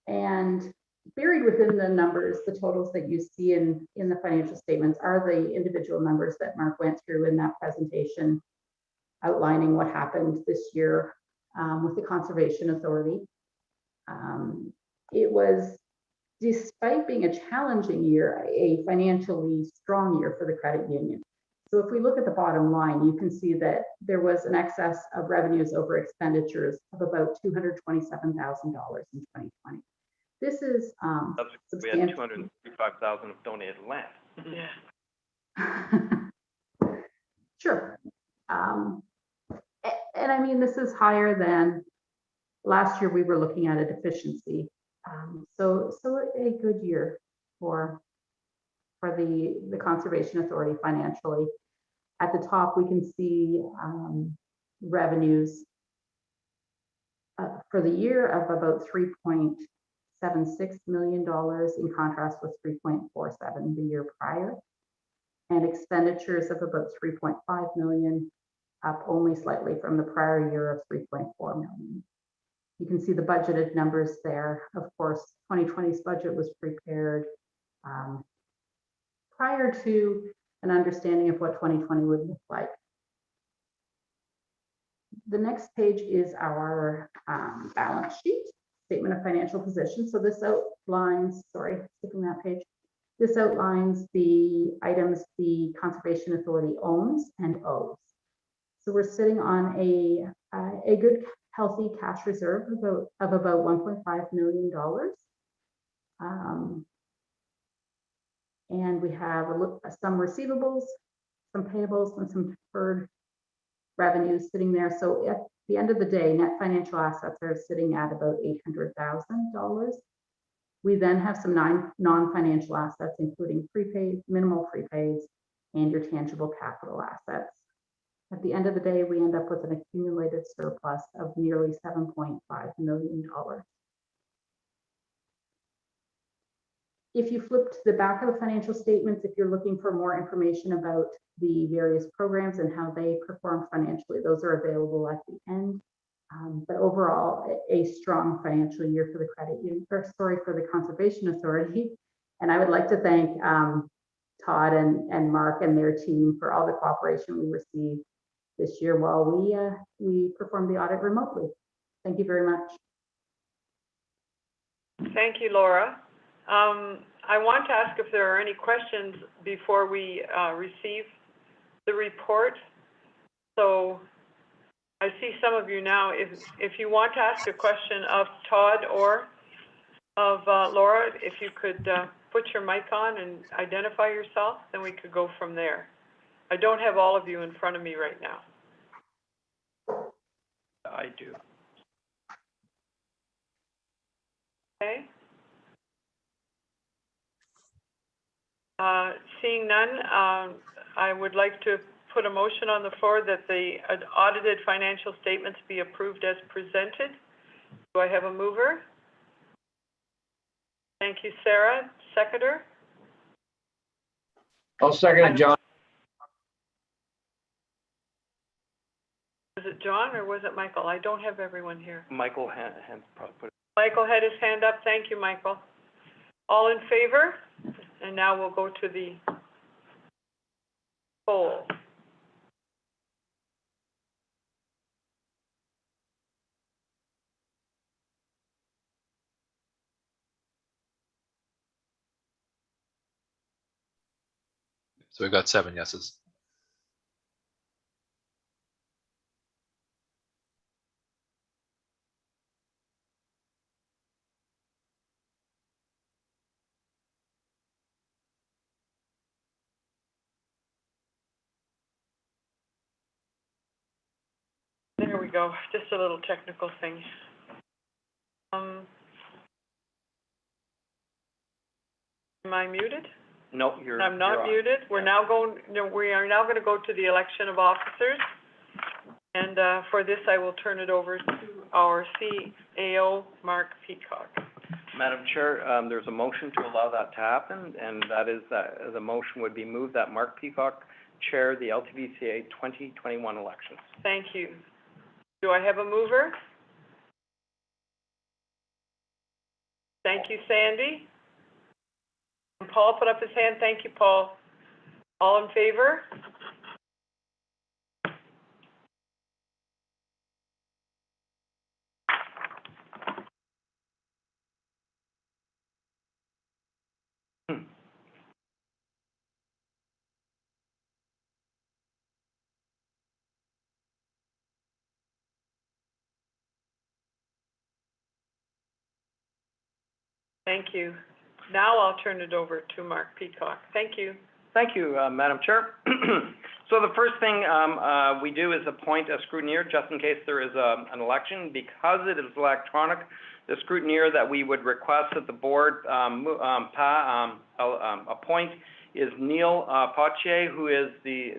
L: And buried within the numbers, the totals that you see in the financial statements are the individual numbers that Mark went through in that presentation, outlining what happened this year with the Conservation Authority. It was, despite being a challenging year, a financially strong year for the credit union. So if we look at the bottom line, you can see that there was an excess of revenues over expenditures of about $227,000 in 2020. This is
C: We had 235,000 of donated land.
D: Yeah.
L: Sure. And I mean, this is higher than last year. We were looking at a deficiency. So a good year for the Conservation Authority financially. At the top, we can see revenues for the year of about $3.76 million, in contrast with 3.47 the year prior, and expenditures of about 3.5 million, up only slightly from the prior year of 3.4 million. You can see the budgeted numbers there. Of course, 2020's budget was prepared prior to an understanding of what 2020 would look like. The next page is our balance sheet, statement of financial position. So this outlines, sorry, skipping that page. This outlines the items the Conservation Authority owns and owes. So we're sitting on a good, healthy cash reserve of about $1.5 million. And we have some receivables, some payables, and some deferred revenues sitting there. So at the end of the day, net financial assets are sitting at about $800,000. We then have some non-financial assets, including prepaid, minimal prepaids, and your tangible capital assets. At the end of the day, we end up with an accumulated surplus of nearly $7.5 million. If you flip to the back of the financial statements, if you're looking for more information about the various programs and how they perform financially, those are available at the end. But overall, a strong financial year for the for the Conservation Authority. And I would like to thank Todd and Mark and their team for all the cooperation we received this year while we performed the audit remotely. Thank you very much.
D: Thank you, Laura. I want to ask if there are any questions before we receive the report. So I see some of you now. If you want to ask a question of Todd or of Laura, if you could put your mic on and identify yourself, then we could go from there. I don't have all of you in front of me right now.
C: I do.
D: Okay. Seeing none, I would like to put a motion on the floor that the audited financial statements be approved as presented. Do I have a mover? Thank you, Sarah. Seconder?
M: I'll second it, John.
D: Was it John or was it Michael? I don't have everyone here.
C: Michael probably put it.
D: Michael had his hand up. Thank you, Michael. All in favor? And now we'll go to the poll.
K: So we've got 7 yeses.
D: There we go. Just a little technical thing. Am I muted?
C: No,
D: I'm not muted. We are now going to go to the election of officers. And for this, I will turn it over to our CAO, Mark Peacock.
C: Madam Chair, there's a motion to allow that to happen, and that is that the motion would be moved that Mark Peacock chair the Ltvca 2021 elections.
D: Thank you. Do I have a mover? Thank you, Sandy. And Paul put up his hand. Thank you, Paul. All in favor? Thank you. Now I'll turn it over to Mark Peacock. Thank you.
C: Thank you, Madam Chair. So the first thing we do is appoint a scrutineer just in case there is an election. Because it is electronic, the scrutineer that we would request that the board appoint is Neil Poitier, who is the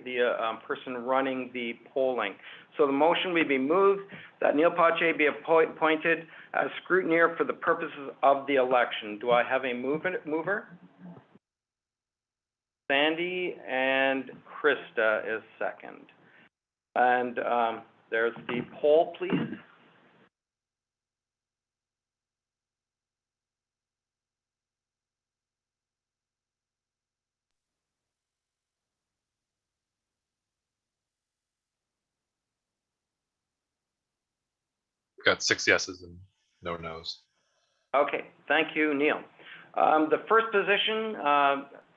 C: person running the polling. So the motion would be moved that Neil Poitier be appointed as scrutineer for the purposes of the election. Do I have a mover? Sandy, and Krista is second. And there's the poll, please.
K: Got 6 yeses and no nos.
C: Okay, thank you, Neil. The first position,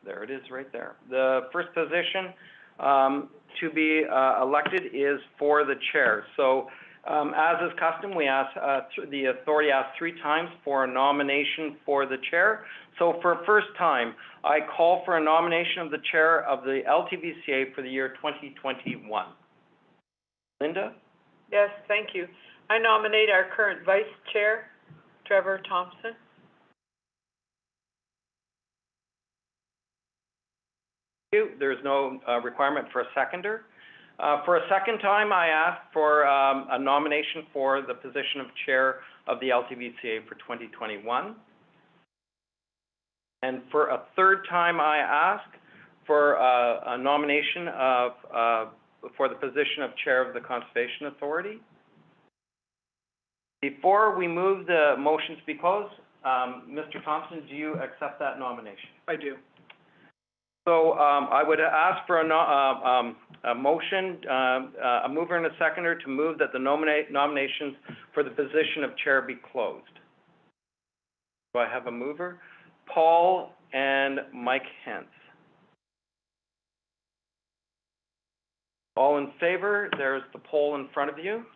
C: there it is right there. The first position to be elected is for the chair. So as is custom, we ask, the authority asks 3 times for a nomination for the chair. So for a first time, I call for a nomination of the chair of the LTVCA for the year 2021. Linda?
D: Yes, thank you. I nominate our current vice chair, Trevor Thompson.
C: There's no requirement for a seconder. For a second time, I ask for a nomination for the position of chair of the LTVCA for 2021. And for a third time, I ask for a nomination for the position of chair of the Conservation Authority. Before we move the motion to be closed, Mr. Thompson, do you accept that nomination?
M: I do.
C: So I would ask for a motion, a mover and a seconder to move that the nominations for the position of chair be closed. Do I have a mover? Paul and Mike Hentz. All in favor? There's the poll in front of you.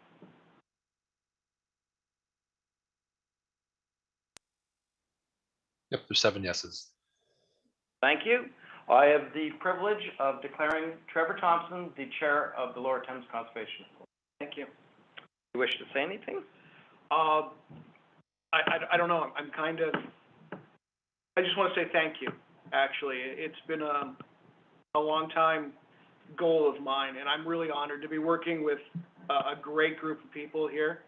K: Yep, there's 7 yeses.
C: Thank you. I have the privilege of declaring Trevor Thompson the chair of the Lower Thames Conservation Authority.
M: Thank you.
C: Do you wish to say anything?
M: I don't know. I'm kind of, I just want to say thank you, actually. It's been a long time goal of mine, and I'm really honored to be working with a great group of people here.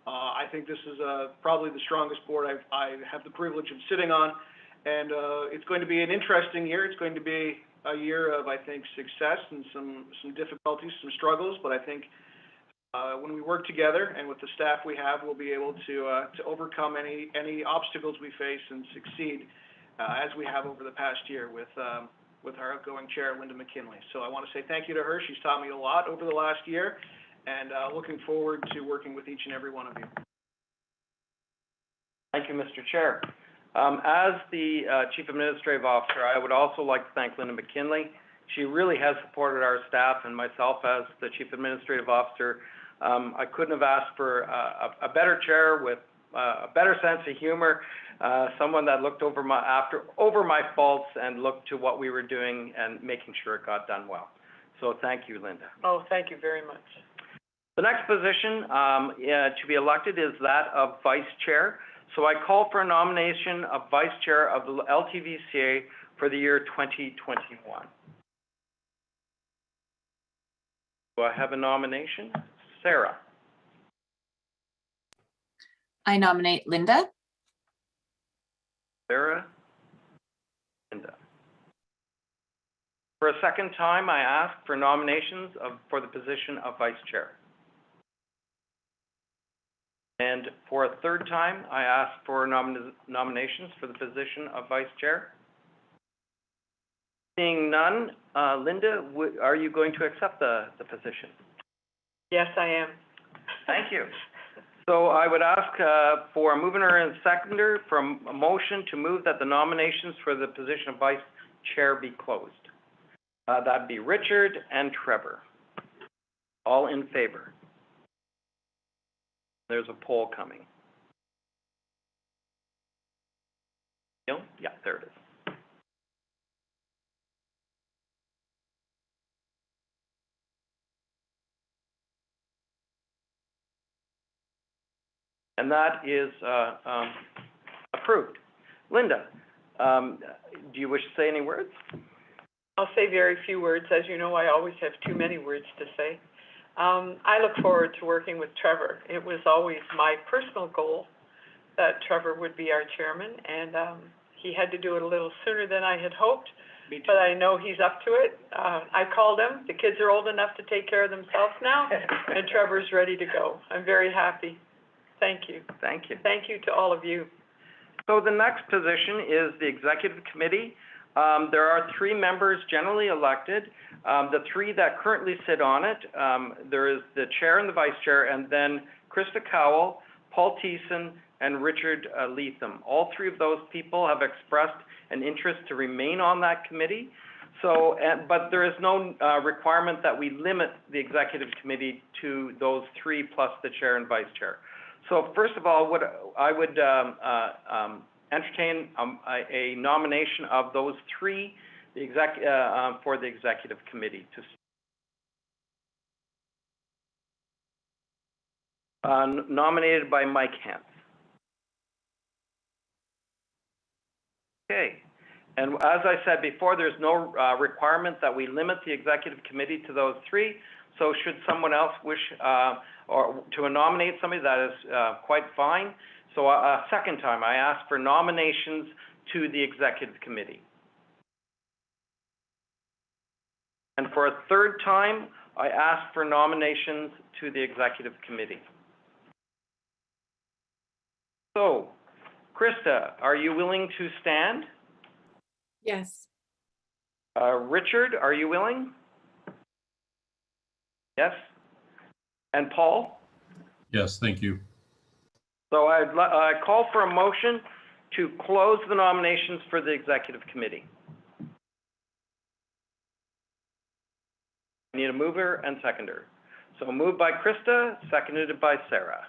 M: I think this is probably the strongest board I have the privilege of sitting on, and it's going to be an interesting year. It's going to be a year of, I think, success and some difficulties, some struggles, but I think when we work together and with the staff we have, we'll be able to overcome any obstacles we face and succeed as we have over the past year with our outgoing chair, Linda McKinley. So I want to say thank you to her. She's taught me a lot over the last year, and looking forward to working with each and every one of you.
C: Thank you, Mr. Chair. As the Chief Administrative Officer, I would also like to thank Linda McKinley. She really has supported our staff and myself as the Chief Administrative Officer. I couldn't have asked for a better chair with a better sense of humor, someone that looked over my faults and looked to what we were doing and making sure it got done well. So thank you, Linda.
D: Oh, thank you very much.
C: The next position to be elected is that of Vice Chair. So I call for a nomination of Vice Chair of the LTVCA for the year 2021. Do I have a nomination? Sarah.
J: I nominate Linda.
C: Sarah. Linda. For a second time, I ask for nominations for the position of Vice Chair. And for a third time, I ask for nominations for the position of Vice Chair. Seeing none, Linda, are you going to accept the position?
D: Yes, I am.
C: Thank you. So I would ask for a mover and seconder for a motion to move that the nominations for the position of Vice Chair be closed. That'd be Richard and Trevor. All in favor? There's a poll coming. Yeah, there it is. And that is approved. Linda, do you wish to say any words?
D: I'll say very few words. As you know, I always have too many words to say. I look forward to working with Trevor. It was always my personal goal that Trevor would be our chairman, and he had to do it a little sooner than I had hoped, but I know he's up to it. I called him. The kids are old enough to take care of themselves now, and Trevor's ready to go. I'm very happy. Thank you.
C: Thank you.
D: Thank you to all of you.
C: So the next position is the executive committee. There are 3 members generally elected. The 3 that currently sit on it, there is the chair and the vice chair, and then Krista Cowell, Paul Thiessen, and Richard Letham. All 3 of those people have expressed an interest to remain on that committee. So, but there is no requirement that we limit the executive committee to those 3 plus the chair and vice chair. So first of all, I would entertain a nomination of those 3 for the executive committee. Nominated by Mike Hance. Okay. And as I said before, there's no requirement that we limit the executive committee to those 3. So should someone else wish or to nominate somebody, that is quite fine. So a second time, I ask for nominations to the executive committee. And for a third time, I ask for nominations to the executive committee. So, Krista, are you willing to stand?
J: Yes.
C: Richard, are you willing? Yes. And Paul?
I: Yes, thank you.
C: So I call for a motion to close the nominations for the executive committee. I need a mover and seconder. So moved by Krista, seconded by Sarah.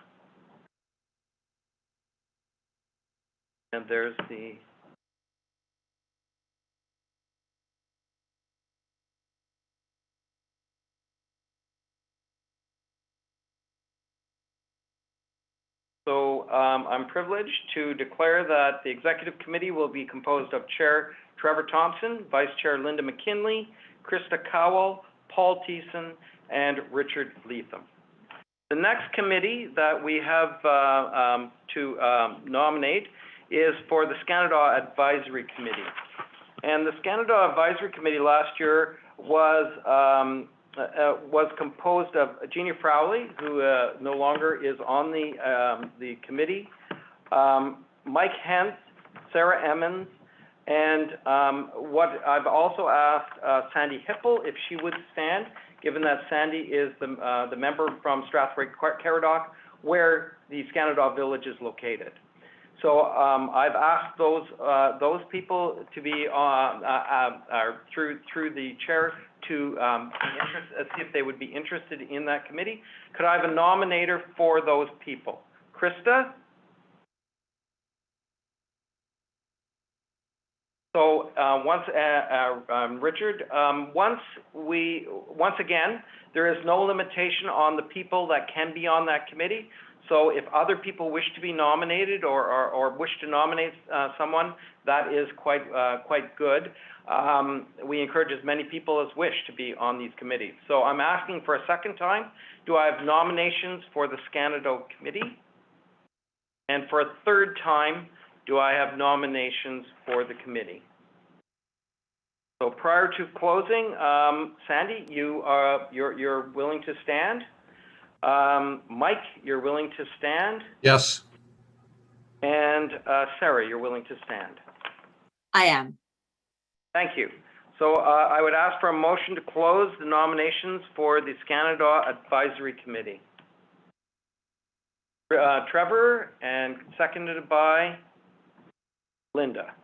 C: And there's the So I'm privileged to declare that the executive committee will be composed of Chair Trevor Thompson, Vice Chair Linda McKinley, Krista Cowell, Paul Thiessen, and Richard Letham. The next committee that we have to nominate is for the Scanoe Advisory Committee. And the Scanoe Advisory Committee last year was composed of Jeannie Frowley, who no longer is on the committee, Mike Hance, Sarah Emmons, and what I've also asked Sandy Hippel if she would stand, given that Sandy is the member from Strathroy-Caradoc, where the Scanoe Village is located. So I've asked those people to be through the chair to see if they would be interested in that committee. Could I have a nominator for those people? Krista? So Richard, once again, there is no limitation on the people that can be on that committee. So if other people wish to be nominated or wish to nominate someone, that is quite good. We encourage as many people as wish to be on these committees. So I'm asking for a second time, do I have nominations for the Scanoe committee? And for a third time, do I have nominations for the committee? So prior to closing, Sandy, you're willing to stand? Mike, you're willing to stand?
I: Yes.
C: And Sarah, you're willing to stand?
J: I am.
C: Thank you. So I would ask for a motion to close the nominations for the Scanoe Advisory Committee. Trevor, and seconded by Linda.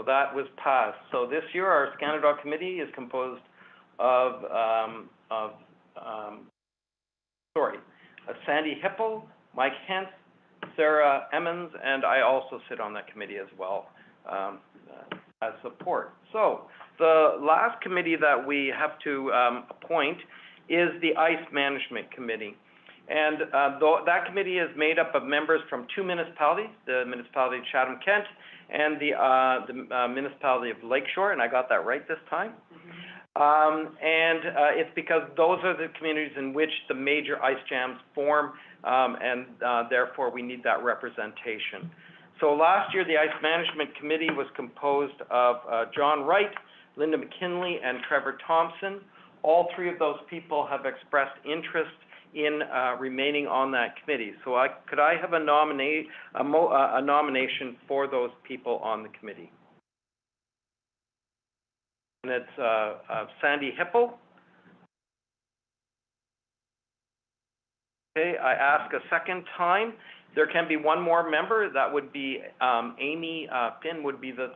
C: So that was passed. So this year, our Canada Committee is composed of Sandy Hippel, Mike Hentz, Sarah Emmons, and I also sit on that committee as well as support. So the last committee that we have to appoint is the Ice Management Committee. And that committee is made up of members from two municipalities, the municipality of Chatham-Kent and the municipality of Lakeshore, and I got that right this time. It's because those are the communities in which the major ice jams form, and therefore we need that representation. So last year, the Ice Management Committee was composed of John Wright, Linda McKinley, and Trevor Thompson. All three of those people have expressed interest in remaining on that committee. So could I have a nomination for those people on the committee? And it's Sandy Hippel. Okay, I ask a second time. There can be one more member. That would be Amy Finn would be the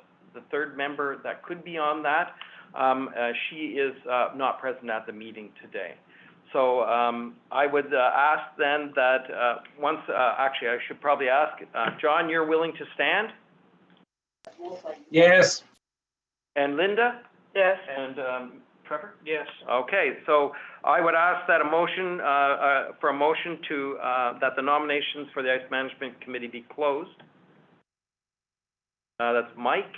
C: third member that could be on that. She is not present at the meeting today. So I would ask then that actually I should probably ask, John, you're willing to stand?
I: Yes.
C: And Linda?
D: Yes.
C: And Trevor?
M: Yes.
C: Okay, so I would ask that for a motion to that the nominations for the Ice Management Committee be closed. That's Mike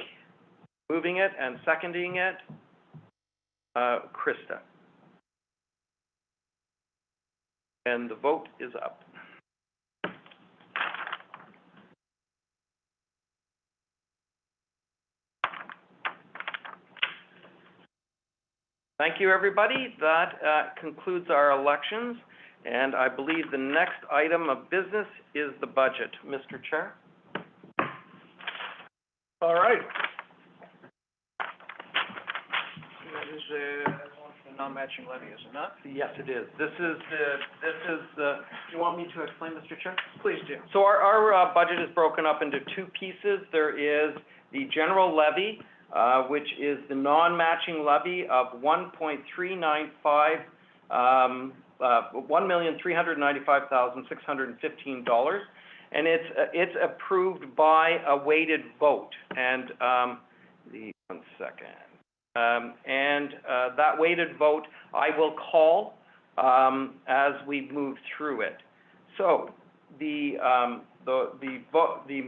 C: moving it and seconding it. Krista. And the vote is up. Thank you, everybody. That concludes our elections, and I believe the next item of business is the budget. Mr. Chair.
M: All right. That is a non-matching levy, is it not?
C: Yes, it is. This is the. Do you want me to explain, Mr. Chair?
M: Please do.
C: So our budget is broken up into two pieces. There is the general levy, which is the non-matching levy of $1,395,615. And it's approved by a weighted vote. And one second. That weighted vote I will call as we move through it. So the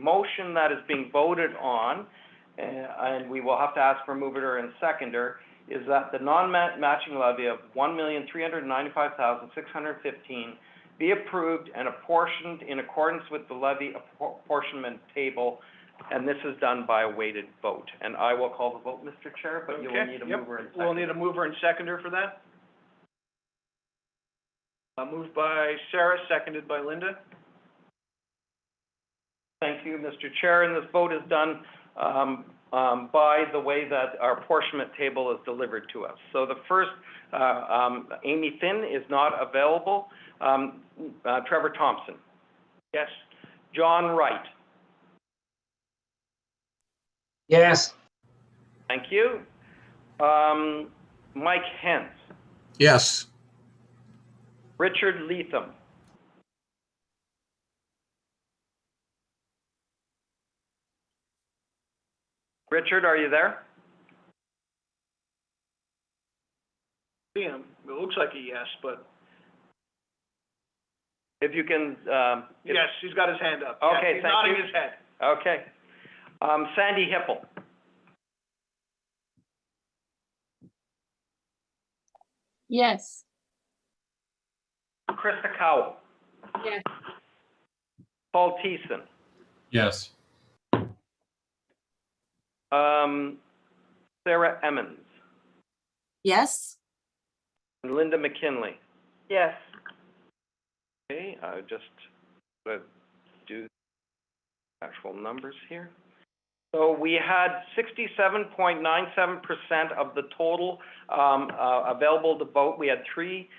C: motion that is being voted on, and we will have to ask for mover and seconder, is that the non-matching levy of $1,395,615 be approved and apportioned in accordance with the levy apportionment table, and this is done by a weighted vote. And I will call the vote, Mr. Chair, but you will need a mover and seconder.
M: We'll need a mover and seconder for that. Moved by Sarah, seconded by Linda.
C: Thank you, Mr. Chair, and this vote is done by the way that our apportionment table is delivered to us. So the first, Amy Finn is not available. Trevor Thompson.
M: Yes.
C: John Wright.
I: Yes.
C: Thank you. Mike Hentz.
I: Yes.
C: Richard Lthca. Richard, are you there?
M: See him. It looks like a yes, but.
C: If you can.
M: Yes, he's got his hand up.
C: Okay,
M: he's
C: thank
M: nodding
C: you.
M: his head.
C: Okay. Sandy Hippel.
J: Yes.
C: Krista Cowell.
J: Yes.
C: Paul Thiessen.
I: Yes.
C: Sarah Emmons.
J: Yes.
C: And Linda McKinley.
D: Yes.
C: Okay, I just do actual numbers here. So we had 67.97% of the total available to vote. We had three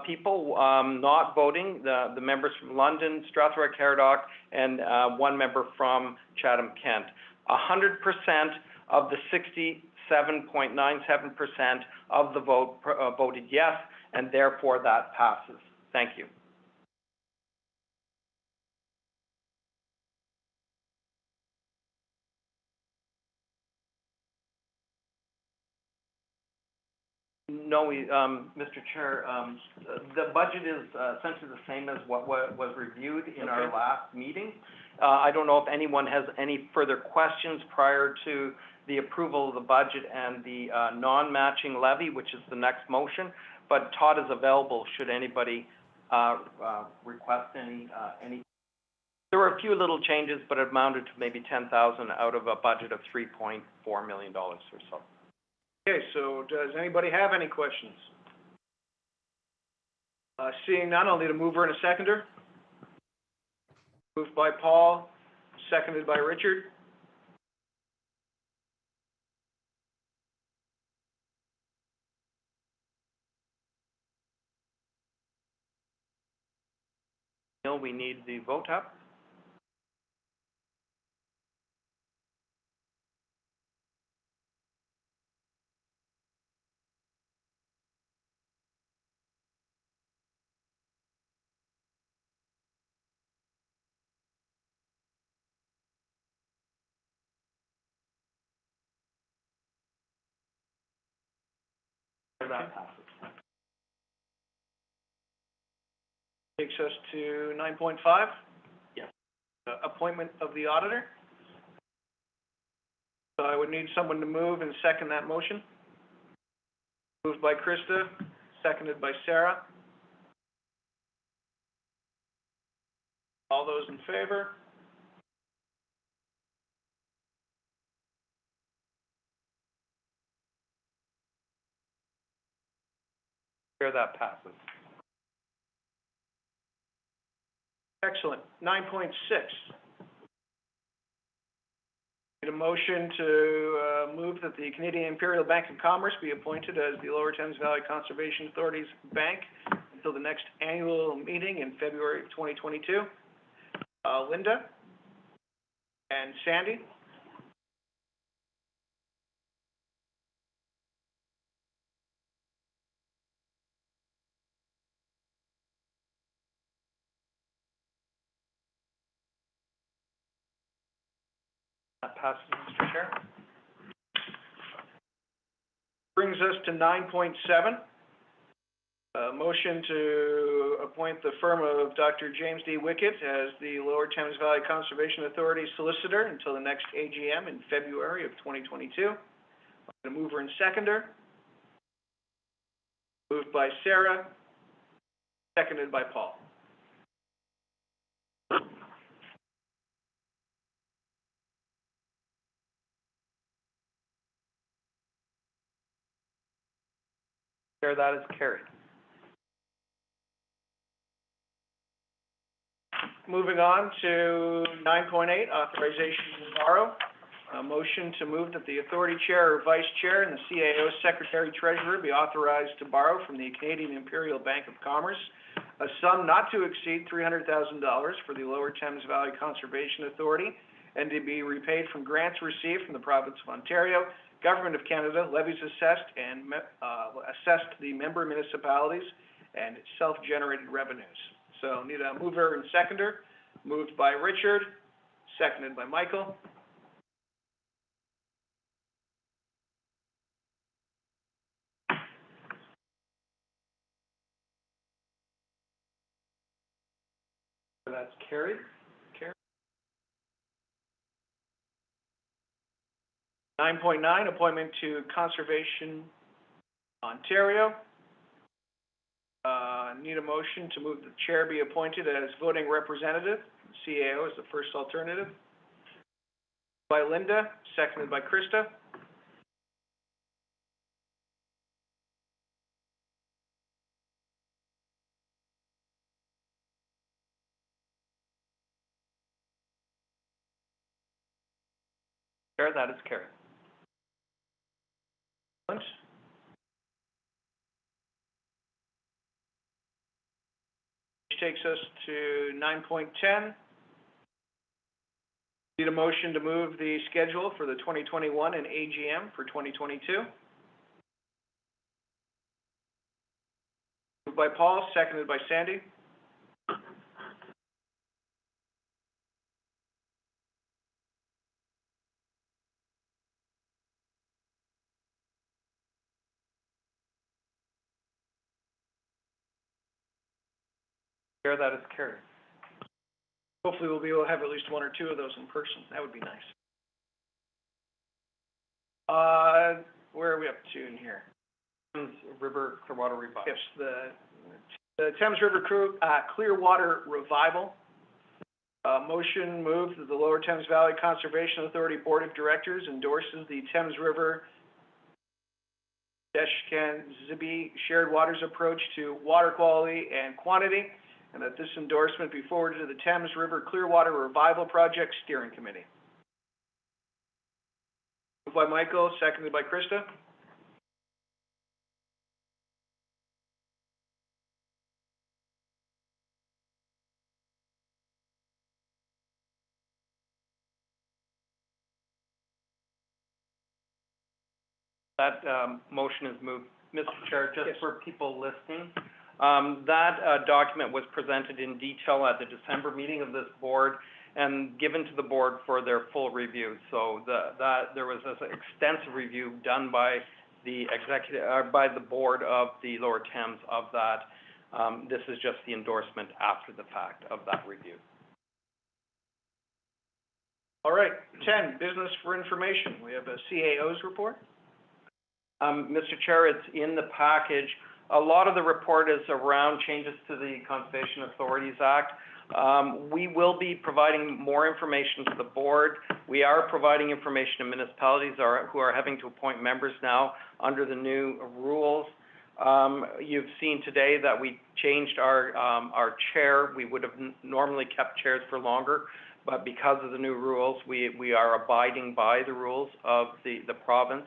C: people not voting, the members from London, Strathroy-Caradoc, and one member from Chatham-Kent. 100% of the 67.97% of the vote voted yes, and therefore that passes. Thank you. No, Mr. Chair, the budget is essentially the same as what was reviewed in our last meeting. I don't know if anyone has any further questions prior to the approval of the budget and the non-matching levy, which is the next motion, but Todd is available should anybody request any. There were a few little changes, but it amounted to maybe 10,000 out of a budget of $3.4 million or so.
M: Okay, so does anybody have any questions? Seeing none, I'll need a mover and a seconder. Moved by Paul, seconded by Richard.
C: Neil, we need the vote up. That passes.
M: Takes us to 9.5.
C: Yes.
M: Appointment of the auditor. So I would need someone to move and second that motion. Moved by Krista, seconded by Sarah. All those in favor?
C: That passes.
M: Excellent. 9.6. Need a motion to move that the Canadian Imperial Bank of Commerce be appointed as the Lower Thames Valley Conservation Authority's bank until the next annual meeting in February of 2022. Linda and Sandy.
C: That passes, Mr. Chair.
M: Brings us to 9.7. Motion to appoint the firm of Dr. James D. Wickett as the Lower Thames Valley Conservation Authority solicitor until the next AGM in February of 2022. A mover and seconder. Moved by Sarah, seconded by Paul.
C: Chair, that is carried.
M: Moving on to 9.8, authorization to borrow. A motion to move that the authority chair or vice chair and the CAO secretary treasurer be authorized to borrow from the Canadian Imperial Bank of Commerce a sum not to exceed $300,000 for the Lower Thames Valley Conservation Authority and to be repaid from grants received from the province of Ontario, Government of Canada, levies assessed and assessed the member municipalities and self-generated revenues. So need a mover and seconder. Moved by Richard, seconded by Michael.
C: That's carried.
M: 9.9, appointment to Conservation Ontario. Need a motion to move the chair be appointed as voting representative. CAO is the first alternative. By Linda, seconded by Krista.
C: Chair, that is carried.
M: Which takes us to 9.10. Need a motion to move the schedule for the 2021 and AGM for 2022. Moved by Paul, seconded by Sandy. Chair, that is carried. Hopefully we'll be able to have at least one or two of those in person. That would be nice. Where are we up to in here?
C: Thames River Clearwater Revival.
M: Yes, the Thames River Clearwater Revival. Motion moved that the Lower Thames Valley Conservation Authority Board of Directors endorses the Thames River Zibi shared waters approach to water quality and quantity, and that this endorsement be forwarded to the Thames River Clearwater Revival Project Steering Committee. Moved by Michael, seconded by Krista.
C: That motion is moved. Mr. Chair, just for people listening, that document was presented in detail at the December meeting of this board and given to the board for their full review. So there was an extensive review done by the by the board of the Lower Thames of that. This is just the endorsement after the fact of that review.
M: All right, 10, business for information. We have a CAO's report.
C: Mr. Chair, it's in the package. A lot of the report is around changes to the Conservation Authorities Act. We will be providing more information to the board. We are providing information to municipalities who are having to appoint members now under the new rules. You've seen today that we changed our chair. We would have normally kept chairs for longer, but because of the new rules, we are abiding by the rules of the province.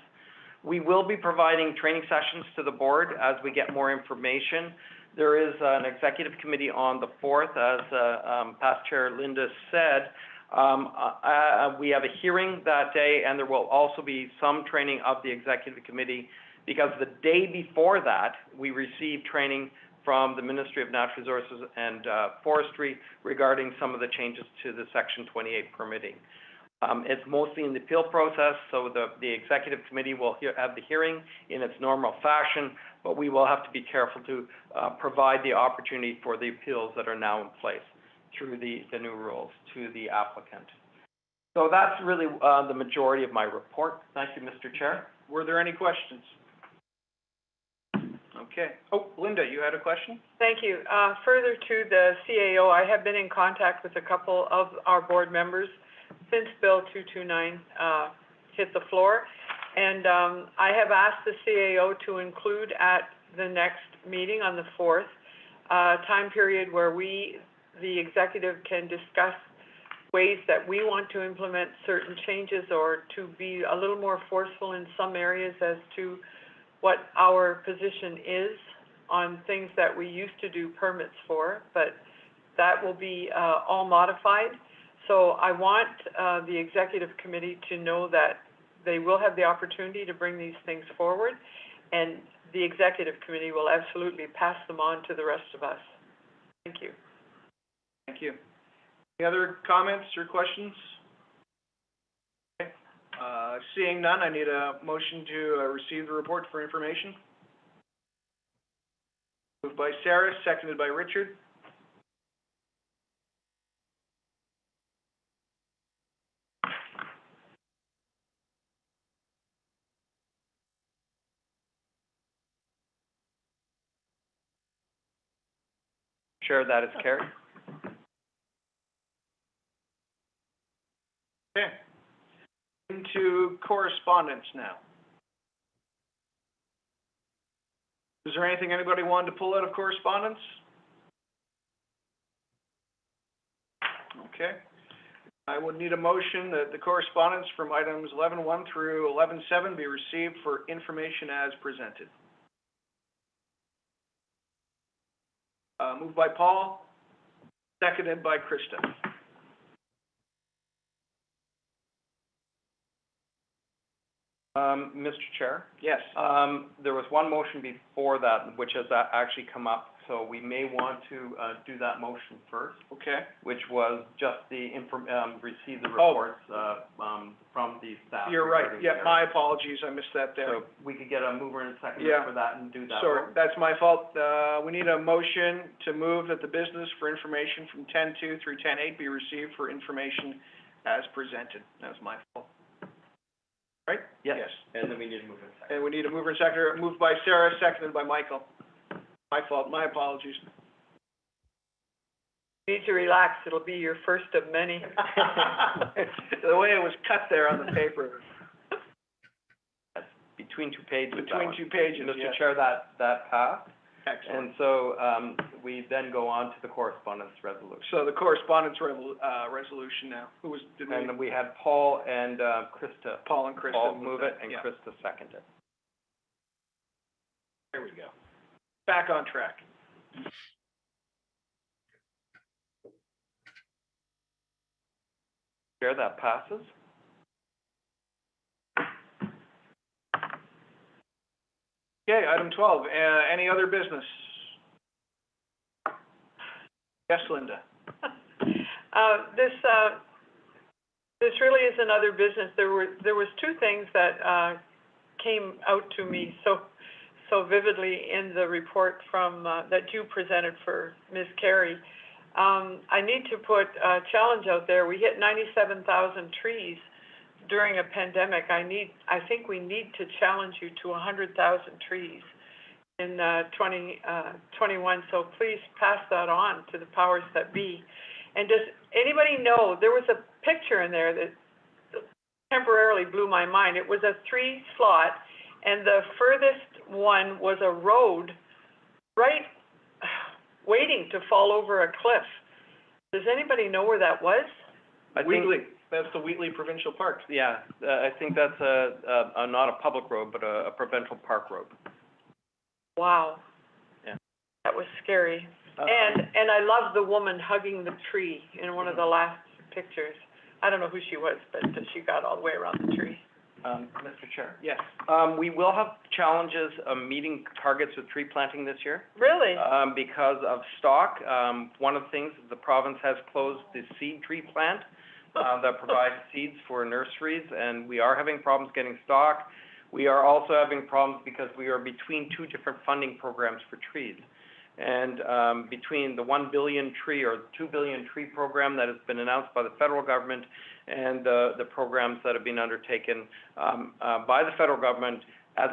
C: We will be providing training sessions to the board as we get more information. There is an executive committee on the 4th, as past Chair Linda said. We have a hearing that day, and there will also be some training of the executive committee, because the day before that, we received training from the Ministry of Natural Resources and Forestry regarding some of the changes to the Section 28 permitting. It's mostly in the appeal process, so the executive committee will have the hearing in its normal fashion, but we will have to be careful to provide the opportunity for the appeals that are now in place through the new rules to the applicant. So that's really the majority of my report. Thank you, Mr. Chair.
M: Were there any questions? Okay. Oh, Linda, you had a question?
D: Thank you. Further to the CAO, I have been in contact with a couple of our board members since Bill 229 hit the floor, and I have asked the CAO to include at the next meeting on the 4th time period where we, the executive, can discuss ways that we want to implement certain changes or to be a little more forceful in some areas as to what our position is on things that we used to do permits for, but that will be all modified. So I want the executive committee to know that they will have the opportunity to bring these things forward, and the executive committee will absolutely pass them on to the rest of us. Thank you.
M: Thank you. Any other comments or questions? Okay. Seeing none, I need a motion to receive the report for information. Moved by Sarah, seconded by Richard.
C: Chair, that is carried.
M: Okay. Into correspondence now. Is there anything anybody wanted to pull out of correspondence? Okay. I would need a motion that the correspondence from items 11.1 through 11.7 be received for information as presented. Moved by Paul, seconded by Krista.
C: Mr. Chair,
M: Yes.
C: there was one motion before that, which has actually come up, so we may want to do that motion first,
M: Okay.
C: which was just the receive the
M: Oh.
C: reports from the staff.
M: You're right.
C: regarding
M: Yeah,
C: their-
M: my apologies. I missed that there.
C: So we could get a mover and a seconder
M: Yeah.
C: for that and do that.
M: Sorry,
C: vote.
M: that's my fault. We need a motion to move that the business for information from 10.2 through 10.8 be received for information as presented. That was my fault. Right?
C: Yes, and then we need to move it.
M: And we need a mover and seconder, moved by Sarah, seconded by Michael. My fault, my apologies.
D: Need to relax, it'll be your first of many.
M: The way it was cut there on the paper,
C: Between two pages. that
M: between
C: one.
M: two pages,
C: Mr.
M: yeah.
C: Chair, that passed.
M: Excellent.
C: And so, we then go on to the correspondence resolution.
M: So the correspondence resolution now, who was, did we,
C: And we had Paul and Krista.
M: Paul and Krista?
C: Paul move it and
M: Yeah,
C: Krista second it.
M: there we go. Back on track.
C: Chair, that passes.
M: Okay, item 12, any other business? Yes, Linda?
D: This really is another business. There was two things that came out to me so vividly in the report from that you presented for Ms. Carey. I need to put a challenge out there. We hit 97,000 trees during a pandemic. I think we need to challenge you to 100,000 trees in 2021. So please pass that on to the powers that be. And does anybody know, there was a picture in there that temporarily blew my mind. It was a 3-slot, and the furthest one was a road right waiting to fall over a cliff. Does anybody know where that was?
M: Wheatley, that's the Wheatley Provincial Park.
C: Yeah, I think that's not a public road, but a provincial park road.
D: Wow.
C: Yeah.
D: That was scary. And I love the woman hugging the tree in one of the last pictures. I don't know who she was, but she got all the way around the tree.
C: Mr. Chair.
M: Yes.
C: We will have challenges meeting targets with tree planting this year.
D: Really?
C: Because of stock. One of the things is the province has closed the seed tree plant that provides seeds for nurseries, and we are having problems getting stock. We are also having problems because we are between two different funding programs for trees. And between the 1 billion tree or 2 billion tree program that has been announced by the federal government and the programs that have been undertaken by the federal government as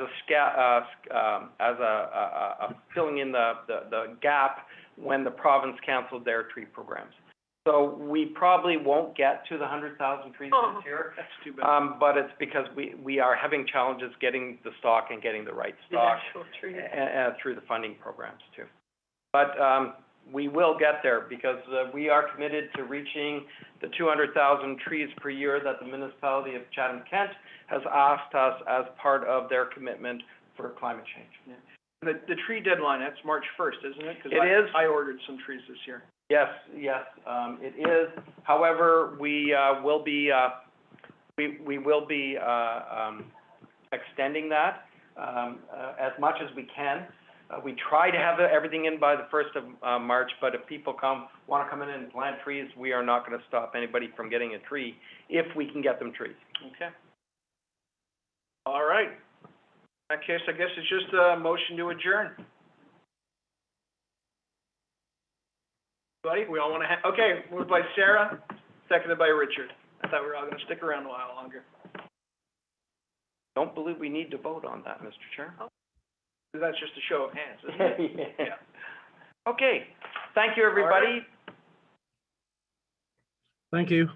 C: a filling in the gap when the province canceled their tree programs. So we probably won't get to the 100,000 trees this year.
M: That's too bad.
C: But it's because we are having challenges getting the stock and getting the right stock
D: The actual tree.
C: through the funding programs too. But we will get there because we are committed to reaching the 200,000 trees per year that the municipality of Chatham-Kent has asked us as part of their commitment for climate change.
M: Yeah. The tree deadline, that's March 1st, isn't it? 'Cause
C: It is.
M: I ordered some trees this year.
C: Yes, it is. However, we will be extending that as much as we can. We try to have everything in by the 1st of March, but if people want to come in and plant trees, we are not going to stop anybody from getting a tree if we can get them trees.
M: Okay. All right. In that case, I guess it's just a motion to adjourn. Buddy, we all want to okay, moved by Sarah, seconded by Richard. I thought we were all going to stick around a while longer.
C: Don't believe we need to vote on that, Mr. Chair.
M: That's just a show of hands, isn't it?
C: Yeah. Okay, thank you, everybody.
I: Thank you.